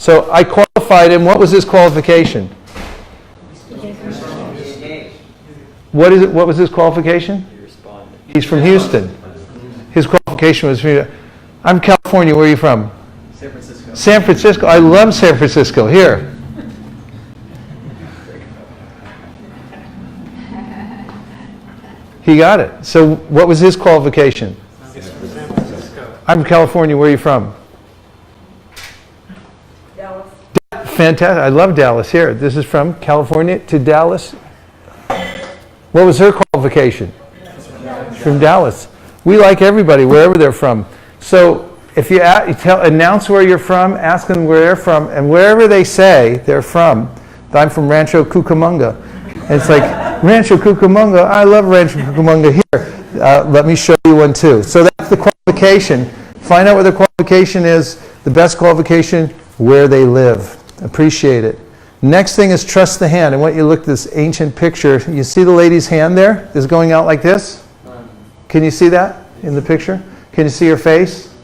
So I qualified him. What was his qualification? What is it? What was his qualification? He's from Houston. His qualification was from, I'm California. Where are you from? San Francisco. San Francisco. I love San Francisco. Here. He got it. So what was his qualification? I'm from California. Where are you from? Dallas. Fantastic. I love Dallas. Here. This is from California to Dallas. What was her qualification? From Dallas. We like everybody, wherever they're from. So if you announce where you're from, ask them where they're from, and wherever they say they're from, I'm from Rancho Cucamonga. And it's like, Rancho Cucamonga, I love Rancho Cucamonga. Here, let me show you one too. So that's the qualification. Find out what the qualification is, the best qualification, where they live. Appreciate it. Next thing is trust the hand. I want you to look at this ancient picture. You see the lady's hand there is going out like this? Can you see that in the picture? Can you see her face?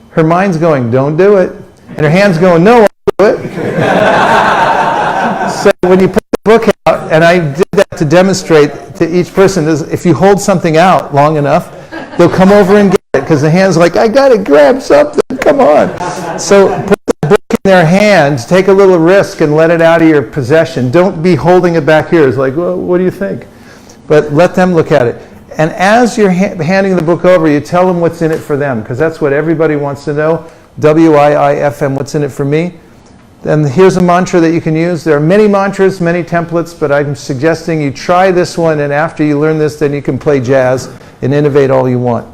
Her mind's going, don't do it. And her hand's going, no, I'll do it. So when you put the book out, and I did that to demonstrate to each person, is if you hold something out long enough, they'll come over and get it, because the hand's like, I got to grab something, come on. So put the book in their hands, take a little risk and let it out of your possession. Don't be holding it back here. It's like, well, what do you think? But let them look at it. And as you're handing the book over, you tell them what's in it for them, because that's what everybody wants to know. WIIFM, what's in it for me? And here's a mantra that you can use. There are many mantras, many templates, but I'm suggesting you try this one, and after you learn this, then you can play jazz and innovate all you want.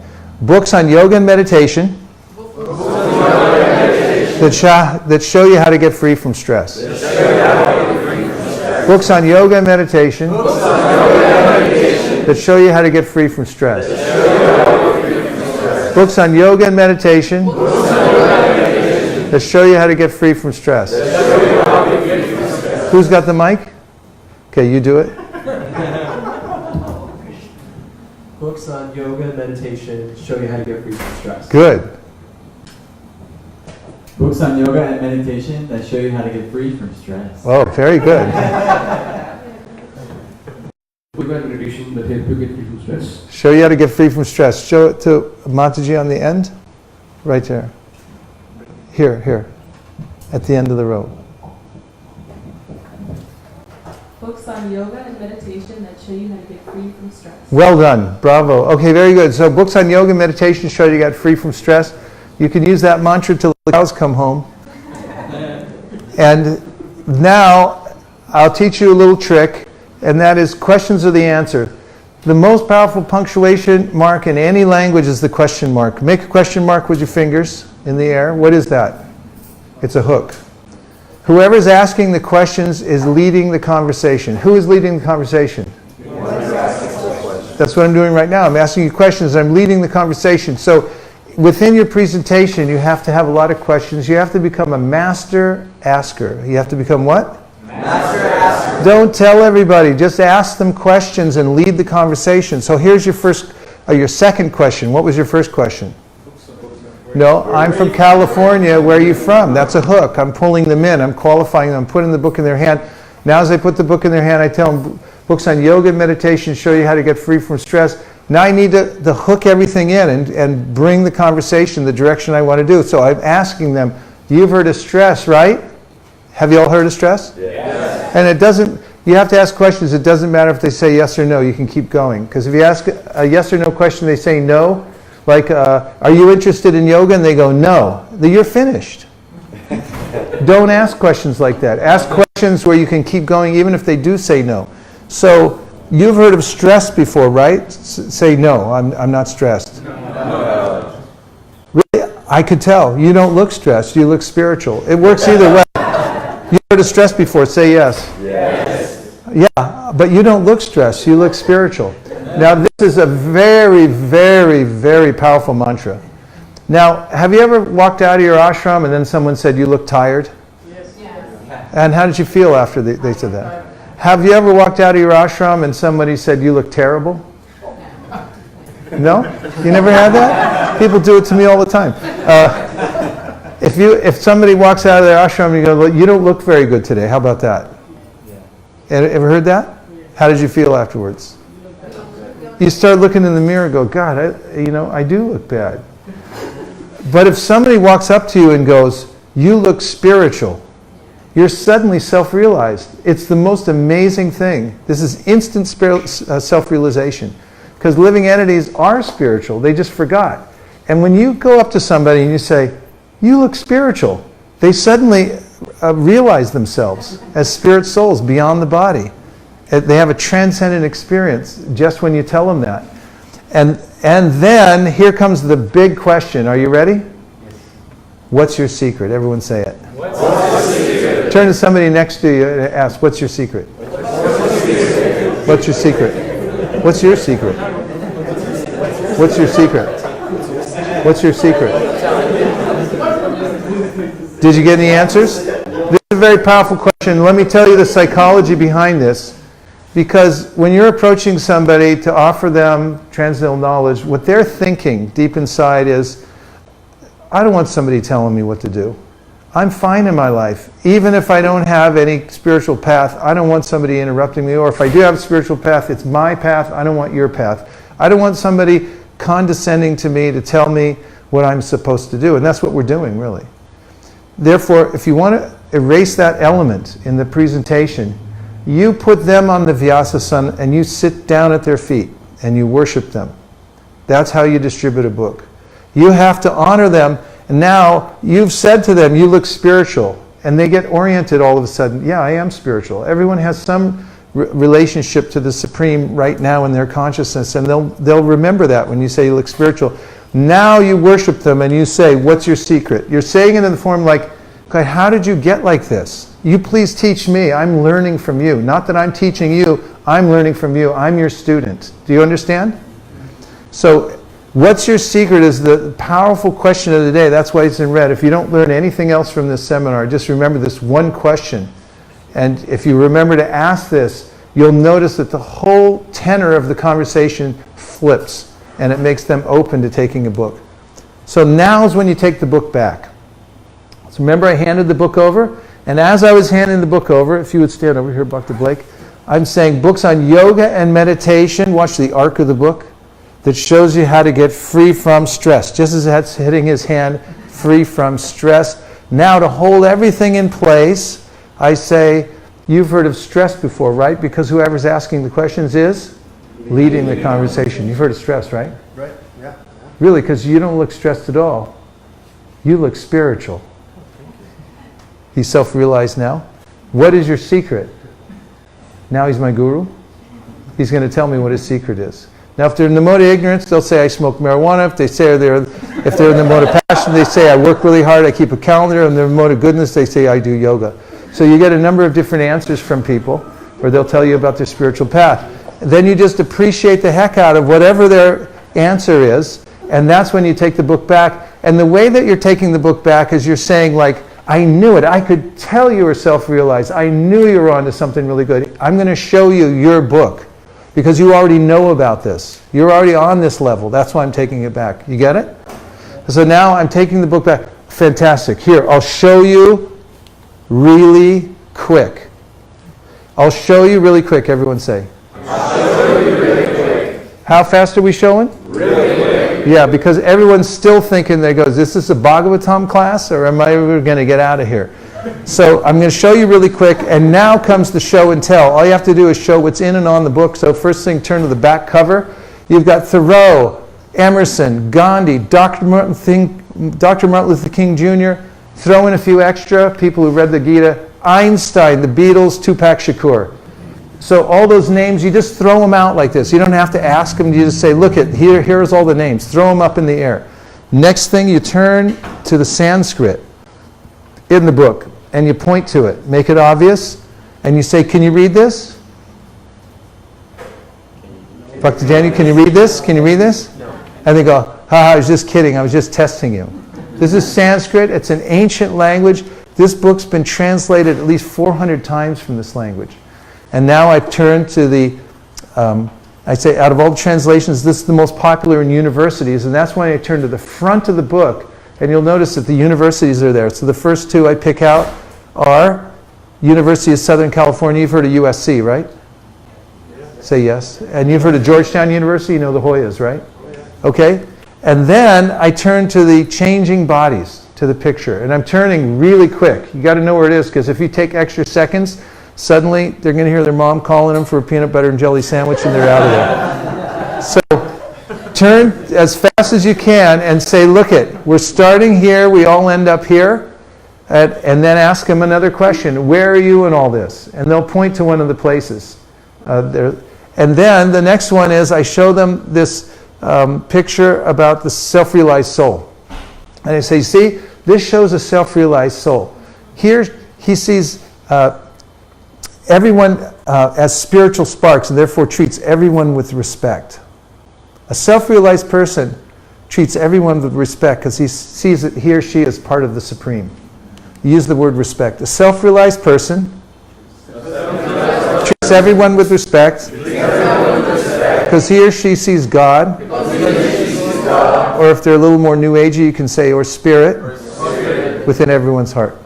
Books on yoga and meditation that show you how to get free from stress. Books on yoga and meditation that show you how to get free from stress. Books on yoga and meditation that show you how to get free from stress. Who's got the mic? Okay, you do it. Books on yoga and meditation show you how to get free from stress. Good. Books on yoga and meditation that show you how to get free from stress. Oh, very good. Yoga and meditation that help you get free from stress. Show you how to get free from stress. Show it to Mataji on the end. Right there. Here. At the end of the row. Books on yoga and meditation that show you how to get free from stress. Well done. Bravo. Okay, very good. So books on yoga and meditation show you get free from stress. You can use that mantra till the cows come home. And now I'll teach you a little trick, and that is questions are the answer. The most powerful punctuation mark in any language is the question mark. Make a question mark with your fingers in the air. What is that? It's a hook. Whoever's asking the questions is leading the conversation. Who is leading the conversation? That's what I'm doing right now. I'm asking you questions. I'm leading the conversation. So within your presentation, you have to have a lot of questions. You have to become a master asker. You have to become what? Master asker. Don't tell everybody. Just ask them questions and lead the conversation. So here's your second question. What was your first question? No, I'm from California. Where are you from? That's a hook. I'm pulling them in. I'm qualifying them. I'm putting the book in their hand. Now as I put the book in their hand, I tell them books on yoga and meditation show you how to get free from stress. Now I need to hook everything in and bring the conversation the direction I want to do. So I'm asking them, you've heard of stress, right? Have you all heard of stress? Yes. And you have to ask questions. It doesn't matter if they say yes or no. You can keep going. Because if you ask a yes or no question, they say no. Like, are you interested in yoga? And they go, no. Then you're finished. Don't ask questions like that. Ask questions where you can keep going even if they do say no. So you've heard of stress before, right? Say no, I'm not stressed. No. Really? I could tell. You don't look stressed. You look spiritual. It works either way. You've heard of stress before. Say yes. Yes. Yeah, but you don't look stressed. You look spiritual. Now, this is a very, very, very powerful mantra. Now, have you ever walked out of your ashram and then someone said you look tired? Yes. And how did you feel after they said that? Have you ever walked out of your ashram and somebody said you look terrible? No? You never had that? People do it to me all the time. If somebody walks out of their ashram and you go, "Well, you don't look very good today," how about that? Ever heard that? How did you feel afterwards? You start looking in the mirror and go, "God, I do look bad." But if somebody walks up to you and goes, "You look spiritual," you're suddenly self-realized. It's the most amazing thing. This is instant self-realization. Because living entities are spiritual. They just forgot. And when you go up to somebody and you say, "You look spiritual," they suddenly realize themselves as spirit souls beyond the body. They have a transcendent experience just when you tell them that. And then here comes the big question. Are you ready? Yes. What's your secret? Everyone say it. What's your secret? Turn to somebody next to you and ask, "What's your secret?" What's your secret? What's your secret? What's your secret? What's your secret? Did you get any answers? This is a very powerful question. Let me tell you the psychology behind this. Because when you're approaching somebody to offer them transcendental knowledge, what they're thinking deep inside is, "I don't want somebody telling me what to do. I'm fine in my life. Even if I don't have any spiritual path, I don't want somebody interrupting me. Or if I do have a spiritual path, it's my path. I don't want your path. I don't want somebody condescending to me to tell me what I'm supposed to do." And that's what we're doing, really. Therefore, if you want to erase that element in the presentation, you put them on the Vyasasana and you sit down at their feet and you worship them. That's how you distribute a book. You have to honor them. And now you've said to them, "You look spiritual." And they get oriented all of a sudden. "Yeah, I am spiritual." Everyone has some relationship to the Supreme right now in their consciousness. And they'll remember that when you say you look spiritual. Now you worship them and you say, "What's your secret?" You're saying it in the form like, "Okay, how did you get like this? You please teach me. I'm learning from you. Not that I'm teaching you. I'm learning from you. I'm your student." Do you understand? So, what's your secret is the powerful question of the day. That's why it's in red. If you don't learn anything else from this seminar, just remember this one question. And if you remember to ask this, you'll notice that the whole tenor of the conversation flips. And it makes them open to taking a book. So now's when you take the book back. So remember I handed the book over? And as I was handing the book over, if you would stand over here, Dr. Blake, I'm saying books on yoga and meditation. Watch the arc of the book that shows you how to get free from stress. Just as that's hitting his hand, free from stress. Now to hold everything in place, I say, you've heard of stress before, right? Because whoever's asking the questions is leading the conversation. You've heard of stress, right? Right, yeah. Really, because you don't look stressed at all. You look spiritual. He's self-realized now. What is your secret? Now he's my guru. He's going to tell me what his secret is. Now, if they're in the mode of ignorance, they'll say I smoke marijuana. If they're in the mode of passion, they say I work really hard, I keep a calendar. In the mode of goodness, they say I do yoga. So you get a number of different answers from people, or they'll tell you about their spiritual path. Then you just appreciate the heck out of whatever their answer is, and that's when you take the book back. And the way that you're taking the book back is you're saying, like, "I knew it. I could tell you were self-realized. I knew you were onto something really good. I'm going to show you your book because you already know about this. You're already on this level. That's why I'm taking it back." You get it? So now I'm taking the book back. Fantastic. Here, I'll show you really quick. I'll show you really quick. Everyone say. I'll show you really quick. How fast are we showing? Really quick. Yeah, because everyone's still thinking, they go, "Is this a Bhagavatam class or am I ever going to get out of here?" So I'm going to show you really quick, and now comes the show and tell. All you have to do is show what's in and on the book. So first thing, turn to the back cover. You've got Thoreau, Emerson, Gandhi, Dr. Martin Luther King Jr., throw in a few extra, people who read the Gita, Einstein, the Beatles, Tupac Shakur. So all those names, you just throw them out like this. You don't have to ask them. You just say, "Look, here's all the names." Throw them up in the air. Next thing, you turn to the Sanskrit in the book, and you point to it. Make it obvious, and you say, "Can you read this?" Dr. Daniel, can you read this? Can you read this? No. And they go, "Ha, I was just kidding. I was just testing you." This is Sanskrit. It's an ancient language. This book's been translated at least 400 times from this language. And now I turn to the, I say out of all the translations, this is the most popular in universities, and that's when I turn to the front of the book, and you'll notice that the universities are there. So the first two I pick out are University of Southern California. You've heard of USC, right? Yes. Say yes. And you've heard of Georgetown University. You know the Hoyas, right? Okay. And then I turn to the changing bodies, to the picture. And I'm turning really quick. You got to know where it is, because if you take extra seconds, suddenly they're going to hear their mom calling them for a peanut butter and jelly sandwich, and they're out of there. So turn as fast as you can and say, look it, we're starting here, we all end up here. And then ask them another question. Where are you in all this? And they'll point to one of the places. And then the next one is I show them this picture about the self-realized soul. And I say, see, this shows a self-realized soul. Here he sees everyone as spiritual sparks, and therefore treats everyone with respect. A self-realized person treats everyone with respect because he sees that he or she is part of the Supreme. Use the word respect. A self-realized person treats everyone with respect because he or she sees God. Or if they're a little more new agey, you can say, or spirit within everyone's heart.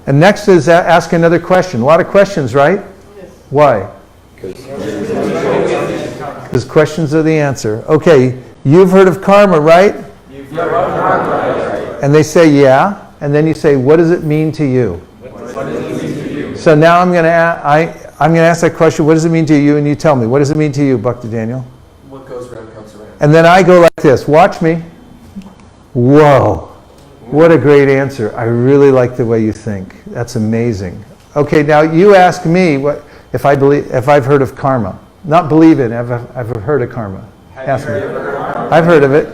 And next is ask another question. A lot of questions, right? Why? Because questions are the answer. Okay, you've heard of karma, right? And they say, yeah. And then you say, what does it mean to you? So now I'm going to ask that question, what does it mean to you? And you tell me, what does it mean to you, Bhakti Daniel? What goes around comes around. And then I go like this. Watch me. Whoa. What a great answer. I really like the way you think. That's amazing. Okay, now you ask me what if I've heard of karma. Not believe it, I've heard of karma. Ask me. I've heard of it.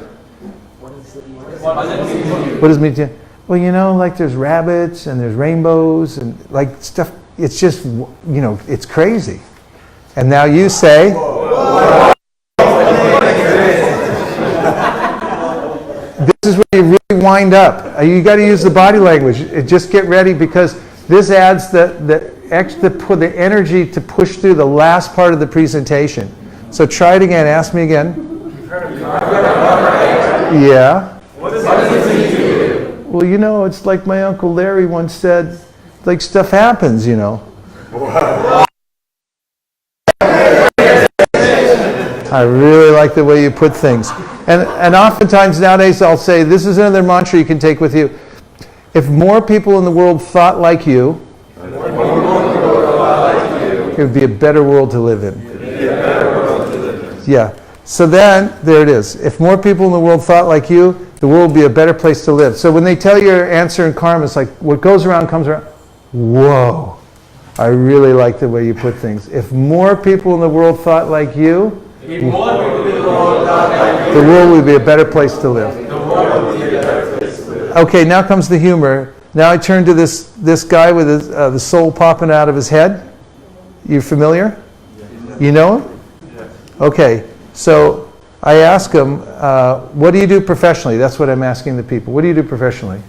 What does it mean to you? Well, you know, like there's rabbits and there's rainbows and like stuff. It's just, you know, it's crazy. And now you say, this is where you really wind up. You got to use the body language. Just get ready because this adds the energy to push through the last part of the presentation. So try it again. Ask me again. Yeah. What does it mean to you? Well, you know, it's like my Uncle Larry once said, like stuff happens, you know. I really like the way you put things. And oftentimes nowadays I'll say, this is another mantra you can take with you. If more people in the world thought like you, it would be a better world to live in. Yeah. So then, there it is. If more people in the world thought like you, the world would be a better place to live. So when they tell you your answer in karma, it's like, what goes around comes around. Whoa. I really like the way you put things. If more people in the world thought like you, the world would be a better place to live. Okay, now comes the humor. Now I turn to this guy with the soul popping out of his head. You familiar? You know him? Okay, so I ask him, what do you do professionally? That's what I'm asking the people. What do you do professionally?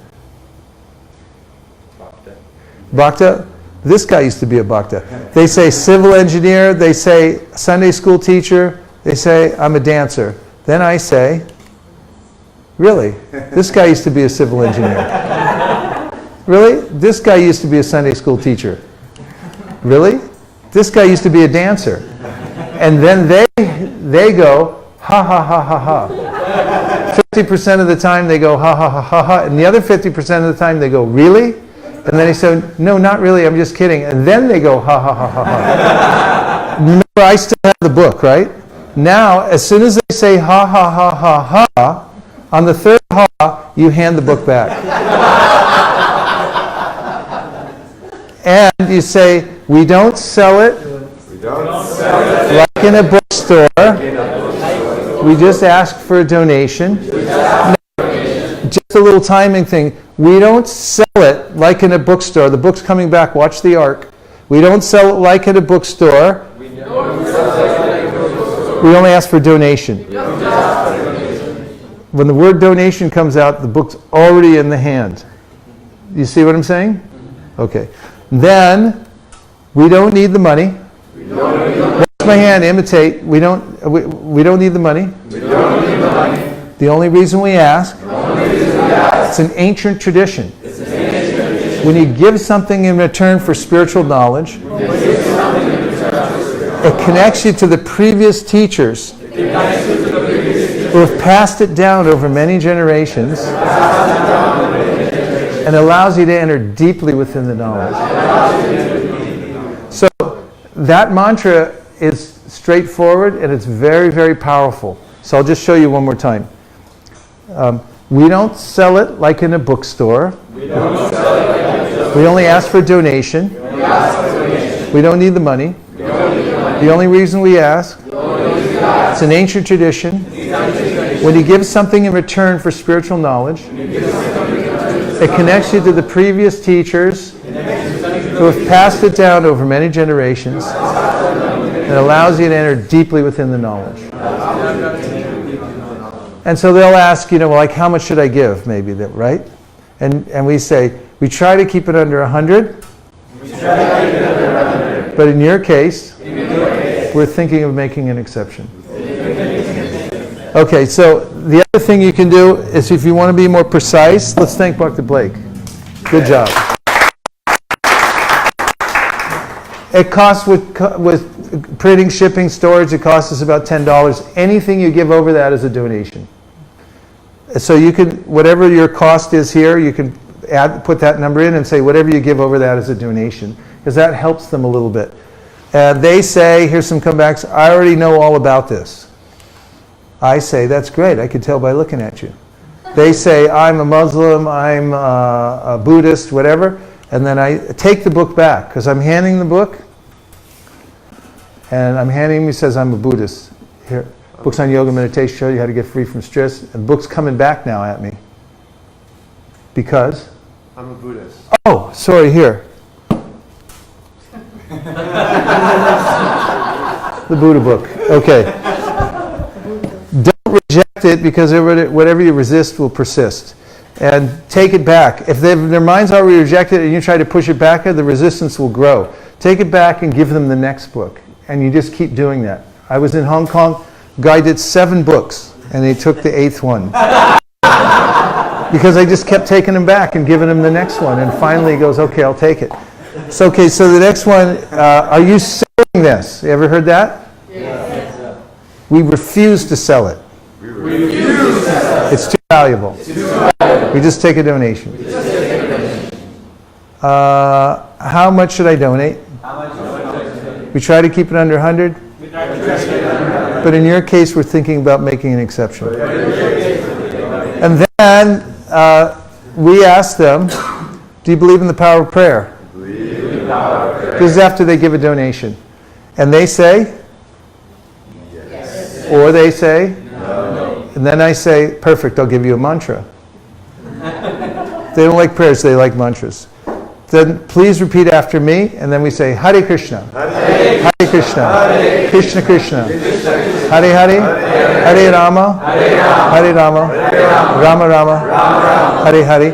Bhakta? This guy used to be a Bhakta. They say civil engineer. They say Sunday school teacher. They say I'm a dancer. Then I say, really? This guy used to be a civil engineer. Really? This guy used to be a Sunday school teacher. Really? This guy used to be a dancer. And then they go, ha ha ha ha ha. 50% of the time they go, ha ha ha ha ha. And the other 50% of the time they go, really? And then they say, no, not really, I'm just kidding. And then they go, ha ha ha ha ha. Remember, I still have the book, right? Now, as soon as they say ha ha ha ha ha, on the third ha, you hand the book back. And you say, we don't sell it like in a bookstore. We just ask for a donation. Just a little timing thing. We don't sell it like in a bookstore. The book's coming back. Watch the arc. We don't sell it like in a bookstore. We only ask for donation. When the word donation comes out, the book's already in the hand. You see what I'm saying? Okay. Then, we don't need the money. Watch my hand, imitate. We don't need the money. The only reason we ask, it's an ancient tradition. When you give something in return for spiritual knowledge, it connects you to the previous teachers who have passed it down over many generations and allows you to enter deeply within the knowledge. So that mantra is straightforward and it's very, very powerful. So I'll just show you one more time. We don't sell it like in a bookstore. We only ask for a donation. We don't need the money. The only reason we ask, it's an ancient tradition. When you give something in return for spiritual knowledge, it connects you to the previous teachers who have passed it down over many generations and allows you to enter deeply within the knowledge. And so they'll ask, like, how much should I give, maybe, right? And we say, we try to keep it under 100. But in your case, we're thinking of making an exception. Okay, so the other thing you can do is, if you want to be more precise, let's thank Dr. Blake. Good job. It costs, with printing, shipping, storage, it costs us about $10. Anything you give over that is a donation. So you can, whatever your cost is here, you can put that number in and say whatever you give over that is a donation, because that helps them a little bit. They say, here's some comebacks, I already know all about this. I say, that's great, I could tell by looking at you. They say, I'm a Muslim, I'm a Buddhist, whatever, and then I take the book back, because I'm handing the book, and I'm handing him, he says, I'm a Buddhist. Here, books on yoga meditation show you how to get free from stress, and the book's coming back now at me. Because? I'm a Buddhist. Oh, sorry, here. The Buddha book. Okay. Don't reject it, because whatever you resist will persist. And take it back. If their mind's already rejected and you try to push it back, the resistance will grow. Take it back and give them the next book. And you just keep doing that. I was in Hong Kong, guy did 7 books, and they took the 8th one. Because I just kept taking him back and giving him the next one. And finally he goes, okay, I'll take it. So, okay, so the next one, are you selling this? You ever heard that? Yes. We refuse to sell it. It's too valuable. We just take a donation. How much should I donate? We try to keep it under 100. But in your case, we're thinking about making an exception. And then we ask them, do you believe in the power of prayer? This is after they give a donation. And they say? Yes. Or they say? No. And then I say, perfect, I'll give you a mantra. They don't like prayers, they like mantras. Then please repeat after me, and then we say, Hare Krishna. Hare Krishna. Krishna Krishna. Hare Hare. Hare Rama. Hare Rama. Rama Rama. Hare Hare.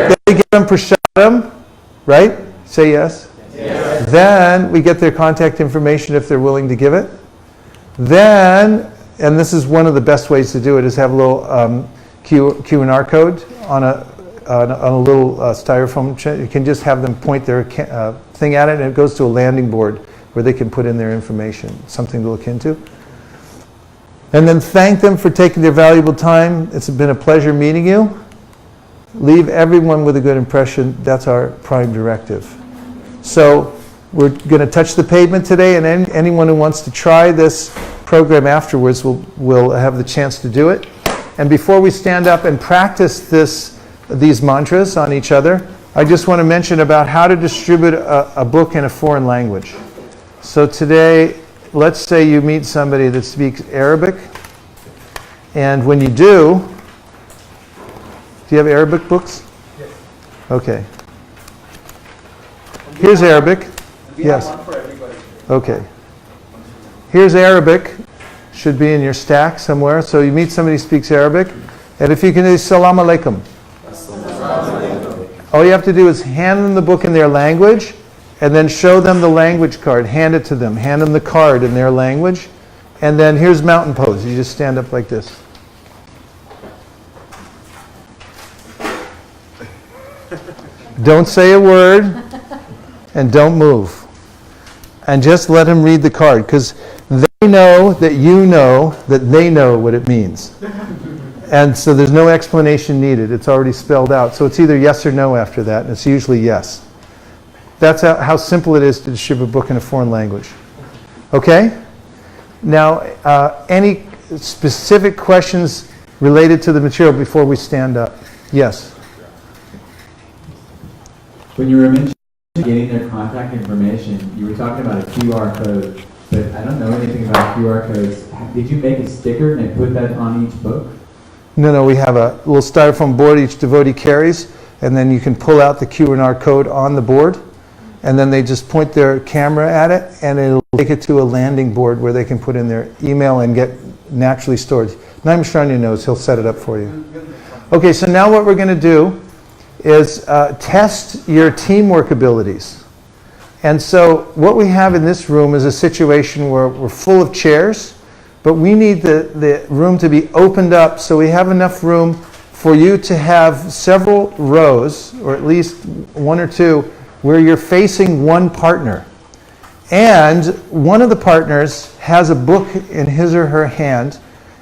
Then we give them prasadam, right? Say yes. Then we get their contact information if they're willing to give it. Then, and this is one of the best ways to do it, is have a little Q&R code on a little styrofoam. You can just have them point their thing at it, and it goes to a landing board where they can put in their information, something to look into. And then thank them for taking their valuable time. It's been a pleasure meeting you. Leave everyone with a good impression. That's our prime directive. So we're going to touch the pavement today, and anyone who wants to try this program afterwards will have the chance to do it. And before we stand up and practice these mantras on each other, I just want to mention about how to distribute a book in a foreign language. So today, let's say you meet somebody that speaks Arabic, and when you do you have Arabic books? Yes. Okay. Here's Arabic. Yes. Okay. Here's Arabic. Should be in your stack somewhere. So you meet somebody who speaks Arabic, and if you can do Salam Alaikum. All you have to do is hand them the book in their language, and then show them the language card. Hand it to them. Hand them the card in their language. And then here's mountain pose. You just stand up like this. Don't say a word, and don't move. And just let him read the card, because they know that you know that they know what it means. And so there's no explanation needed. It's already spelled out. So it's either yes or no after that, and it's usually yes. That's how simple it is to distribute a book in a foreign language. Okay? Now, any specific questions related to the material before we stand up? Yes? When you were mentioning getting their contact information, you were talking about a QR code, but I don't know anything about QR codes. Did you make a sticker and put that on each book? No, we have a little styrofoam board each devotee carries, and then you can pull out the QR code on the board, and then they just point their camera at it, and it'll take it to a landing board where they can put in their email and get naturally stored. Naimishranya knows, he'll set it up for you. Okay, so now what we're going to do is test your teamwork abilities. And so what we have in this room is a situation where we're full of chairs, but we need the room to be opened up so we have enough room for you to have several rows, or at least one or two, where you're facing one partner. And one of the partners has a book in his or her hand,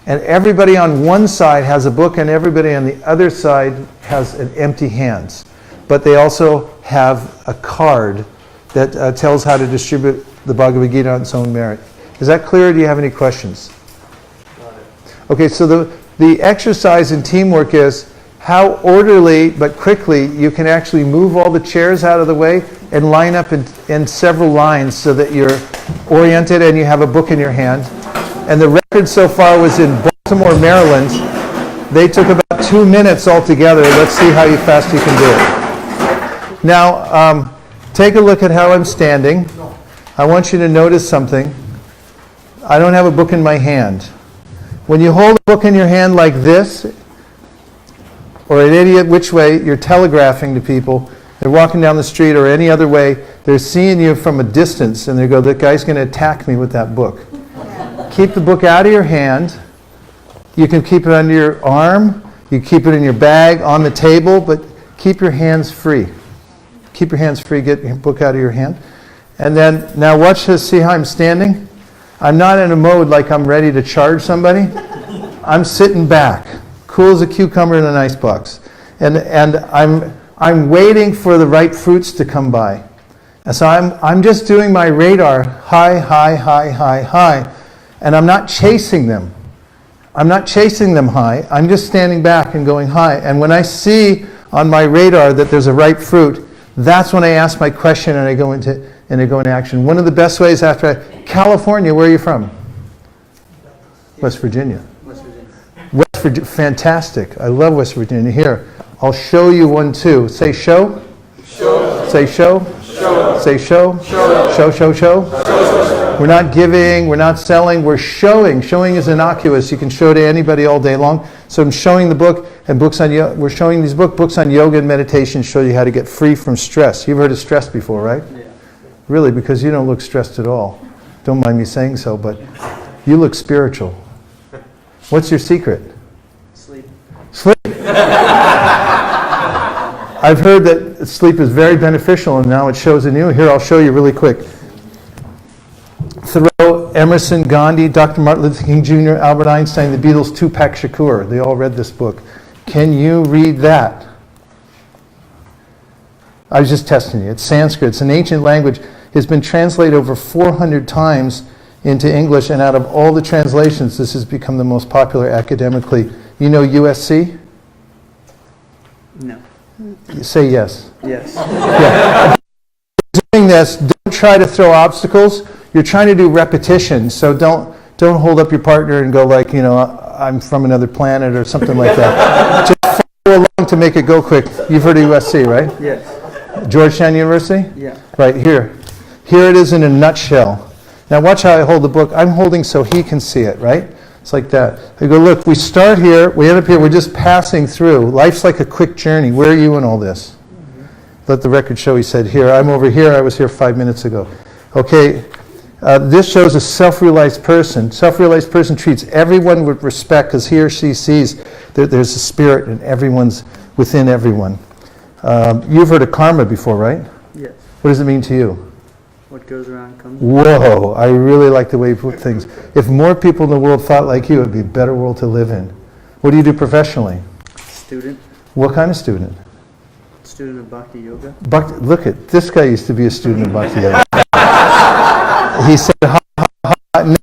and everybody on one side has a book and everybody on the other side has an empty hands. But they also have a card that tells how to distribute the Bhagavad Gita on its own merit. Is that clear, or do you have any questions? Okay, so the exercise in teamwork is how orderly but quickly you can actually move all the chairs out of the way and line up in several lines so that you're oriented and you have a book in your hand. And the record so far was in Baltimore, Maryland. They took about 2 minutes altogether. Let's see how fast you can do it. Now, take a look at how I'm standing. I want you to notice something. I don't have a book in my hand. When you hold a book in your hand like this, or an idiot which way, you're telegraphing to people. They're walking down the street or any other way. They're seeing you from a distance, and they go, that guy's going to attack me with that book. Keep the book out of your hand. You can keep it under your arm. You keep it in your bag, on the table, but keep your hands free. Keep your hands free. Get your book out of your hand. And then, now watch this. See how I'm standing? I'm not in a mode like I'm ready to charge somebody. I'm sitting back, cool as a cucumber in an icebox. And I'm waiting for the right fruits to come by. And so I'm just doing my radar, high, high, high, high, high. And I'm not chasing them. I'm not chasing them high. I'm just standing back and going high. And when I see on my radar that there's a ripe fruit, that's when I ask my question and I go into action. One of the best ways California, where are you from? West Virginia. West Virginia, fantastic. I love West Virginia. Here, I'll show you one too. Say show. Show. Say show. Show. Say show. Show. Show, show, show. We're not giving, we're not selling, we're showing. Showing is innocuous. You can show to anybody all day long. So I'm showing the book and books on we're showing these books on yoga and meditation, show you how to get free from stress. You've heard of stress before, right? Yeah. Really, because you don't look stressed at all. Don't mind me saying so, but you look spiritual. What's your secret? Sleep. Sleep. I've heard that sleep is very beneficial, and now it shows in you. Here, I'll show you really quick. Thoreau, Emerson, Gandhi, Dr. Martin Luther King Jr., Albert Einstein, the Beatles, Tupac Shakur. They all read this book. Can you read that? I was just testing you. It's Sanskrit. It's an ancient language. It's been translated over 400 times into English, and out of all the translations, this has become the most popular academically. You know USC? No. Say yes. Yes. Yeah. Doing this, don't try to throw obstacles. You're trying to do repetition, so don't hold up your partner and go like, I'm from another planet or something like that. Just follow along to make it go quick. You've heard of USC, right? Yes. Georgetown University? Yeah. Right, here. Here it is in a nutshell. Now watch how I hold the book. I'm holding so he can see it, right? It's like that. I go, look, we start here, we end up here, we're just passing through. Life's like a quick journey. Where are you in all this? Let the record show he said here. I'm over here, I was here 5 minutes ago. Okay, this shows a self-realized person. Self-realized person treats everyone with respect because he or she sees that there's a spirit and everyone's within everyone. You've heard of karma before, right? Yes. What does it mean to you? What goes around comes. Whoa, I really like the way you put things. If more people in the world thought like you, it would be a better world to live in. What do you do professionally? Student. What kind of student? Student of Bhakti Yoga. Look at, this guy used to be a student of Bhakti Yoga. He said, no,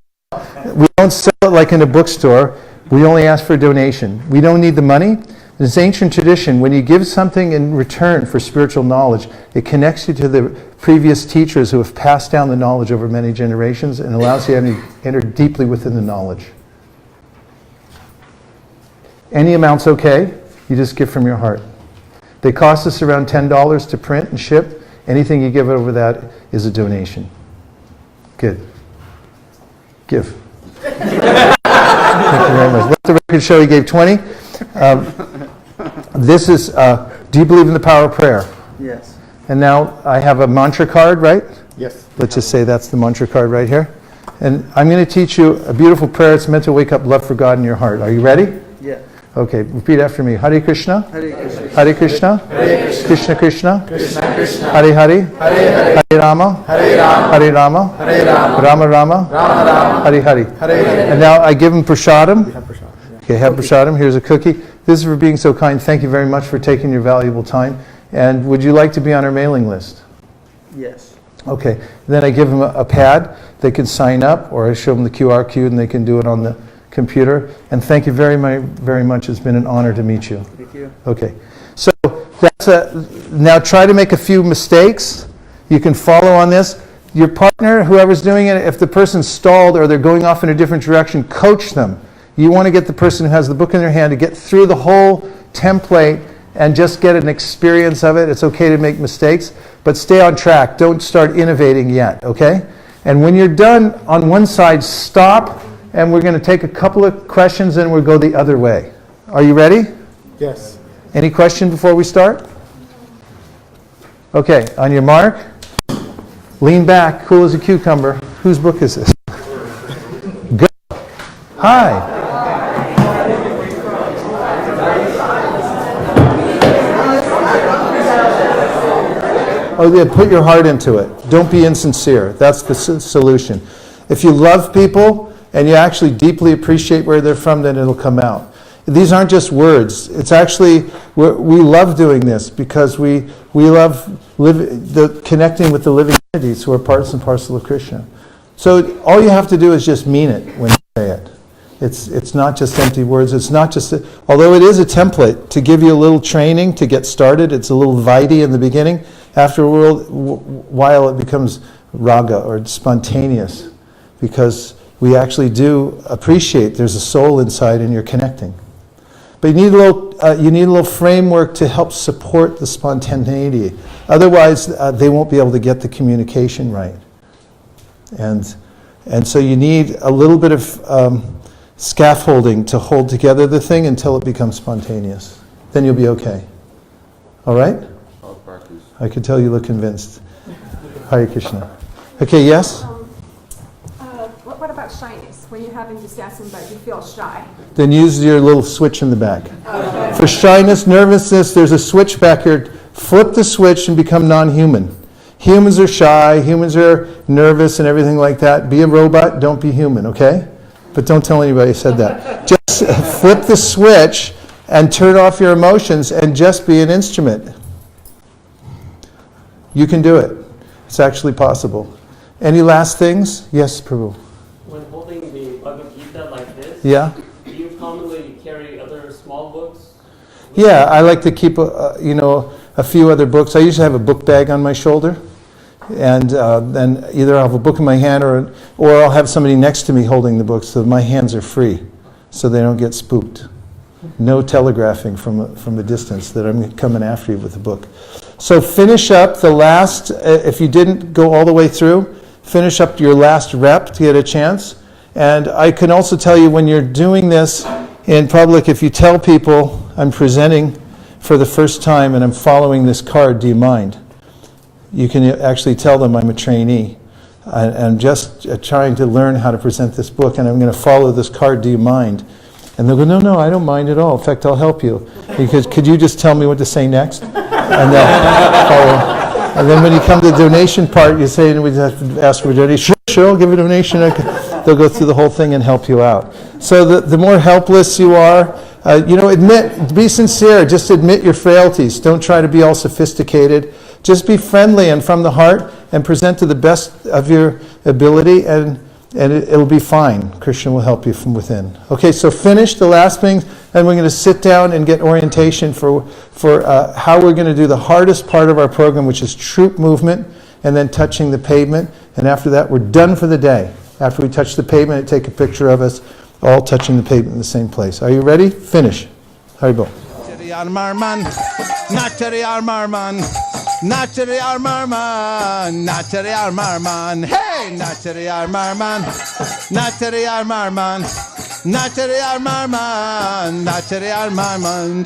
we don't sell it like in a bookstore. We only ask for a donation. We don't need the money. It's ancient tradition. When you give something in return for spiritual knowledge, it connects you to the previous teachers who have passed down the knowledge over many generations and allows you to enter deeply within the knowledge. Any amount's okay. You just give from your heart. They cost us around $10 to print and ship. Anything you give over that is a donation. Good. Give. Thank you very much. Let the record show he gave 20. This is, do you believe in the power of prayer? Yes. And now I have a mantra card, right? Yes. Let's just say that's the mantra card right here. And I'm going to teach you a beautiful prayer. It's meant to wake up love for God in your heart. Are you ready? Yeah. Okay, repeat after me. Hare Krishna. Hare Krishna. Hare Krishna. Hare Krishna. Krishna Krishna. Krishna Krishna. Hare Hare. Hare Hare. Hare Rama. Hare Rama. Hare Rama. Hare Rama. Rama Rama. Rama Rama. Hare Hare. Hare Hare. And now I give him prasadam. Okay, have prasadam. Here's a cookie. This is for being so kind. Thank you very much for taking your valuable time. And would you like to be on our mailing list? Yes. Okay. Then I give them a pad. They can sign up, or I show them the QR code and they can do it on the computer. And thank you very much. It's been an honor to meet you. Thank you. Okay. So now try to make a few mistakes. You can follow on this. Your partner, whoever's doing it, if the person's stalled or they're going off in a different direction, coach them. You want to get the person who has the book in their hand to get through the whole template and just get an experience of it. It's okay to make mistakes, but stay on track. Don't start innovating yet, okay? And when you're done on one side, stop, and we're going to take a couple of questions and we'll go the other way. Are you ready? Yes. Any question before we start? Okay, on your mark, lean back, cool as a cucumber. Whose book is this? Go. Hi. Oh, yeah, put your heart into it. Don't be insincere. That's the solution. If you love people and you actually deeply appreciate where they're from, then it'll come out. These aren't just words. It's actually, we love doing this because we love connecting with the living entities who are parts and parcel of Krishna. So all you have to do is just mean it when you say it. It's not just empty words. It's not just, although it is a template to give you a little training to get started. It's a little Vaidhi in the beginning. After a while it becomes raga or spontaneous because we actually do appreciate there's a soul inside and you're connecting. But you need a little framework to help support the spontaneity. Otherwise, they won't be able to get the communication right. And so you need a little bit of scaffolding to hold together the thing until it becomes spontaneous. Then you'll be okay. All right? I'll practice. I can tell you look convinced. Hare Krishna. Okay, yes? What about shyness? When you have enthusiasm but you feel shy? Then use your little switch in the back. For shyness, nervousness, there's a switch back here. Flip the switch and become non-human. Humans are shy, humans are nervous and everything like that. Be a robot, don't be human, okay? But don't tell anybody I said that. Just flip the switch and turn off your emotions and just be an instrument. You can do it. It's actually possible. Any last things? Yes, Prabhu. When holding the Bhagavad Gita like this, Yeah? do you commonly carry other small books? Yeah, I like to keep a few other books. I usually have a book bag on my shoulder, and then either I'll have a book in my hand or I'll have somebody next to me holding the book so my hands are free, so they don't get spooked. No telegraphing from a distance that I'm coming after you with the book. So finish up the last, if you didn't go all the way through, finish up your last rep to get a chance. And I can also tell you when you're doing this in public, if you tell people I'm presenting for the first time and I'm following this card, do you mind? You can actually tell them I'm a trainee. I'm just trying to learn how to present this book and I'm going to follow this card, do you mind? And they'll go, no, I don't mind at all. In fact, I'll help you. Because could you just tell me what to say next? and they'll follow. And then when you come to the donation part, you say, we have to ask for a donation. Sure, I'll give a donation. They'll go through the whole thing and help you out. So the more helpless you are, be sincere. Just admit your frailties. Don't try to be all sophisticated. Just be friendly and from the heart and present to the best of your ability, and it'll be fine. Krishna will help you from within. Okay, so finish the last thing, and we're going to sit down and get orientation for how we're going to do the hardest part of our program, which is troop movement, and then touching the pavement. And after that, we're done for the day. After we touch the pavement, take a picture of us all touching the pavement in the same place. Are you ready? Finish. Haribol. Natari Armarman, Natari Armarman, Natari Armarman, hey, Natari Armarman, Natari Armarman, Natari Armarman, Natari Armarman.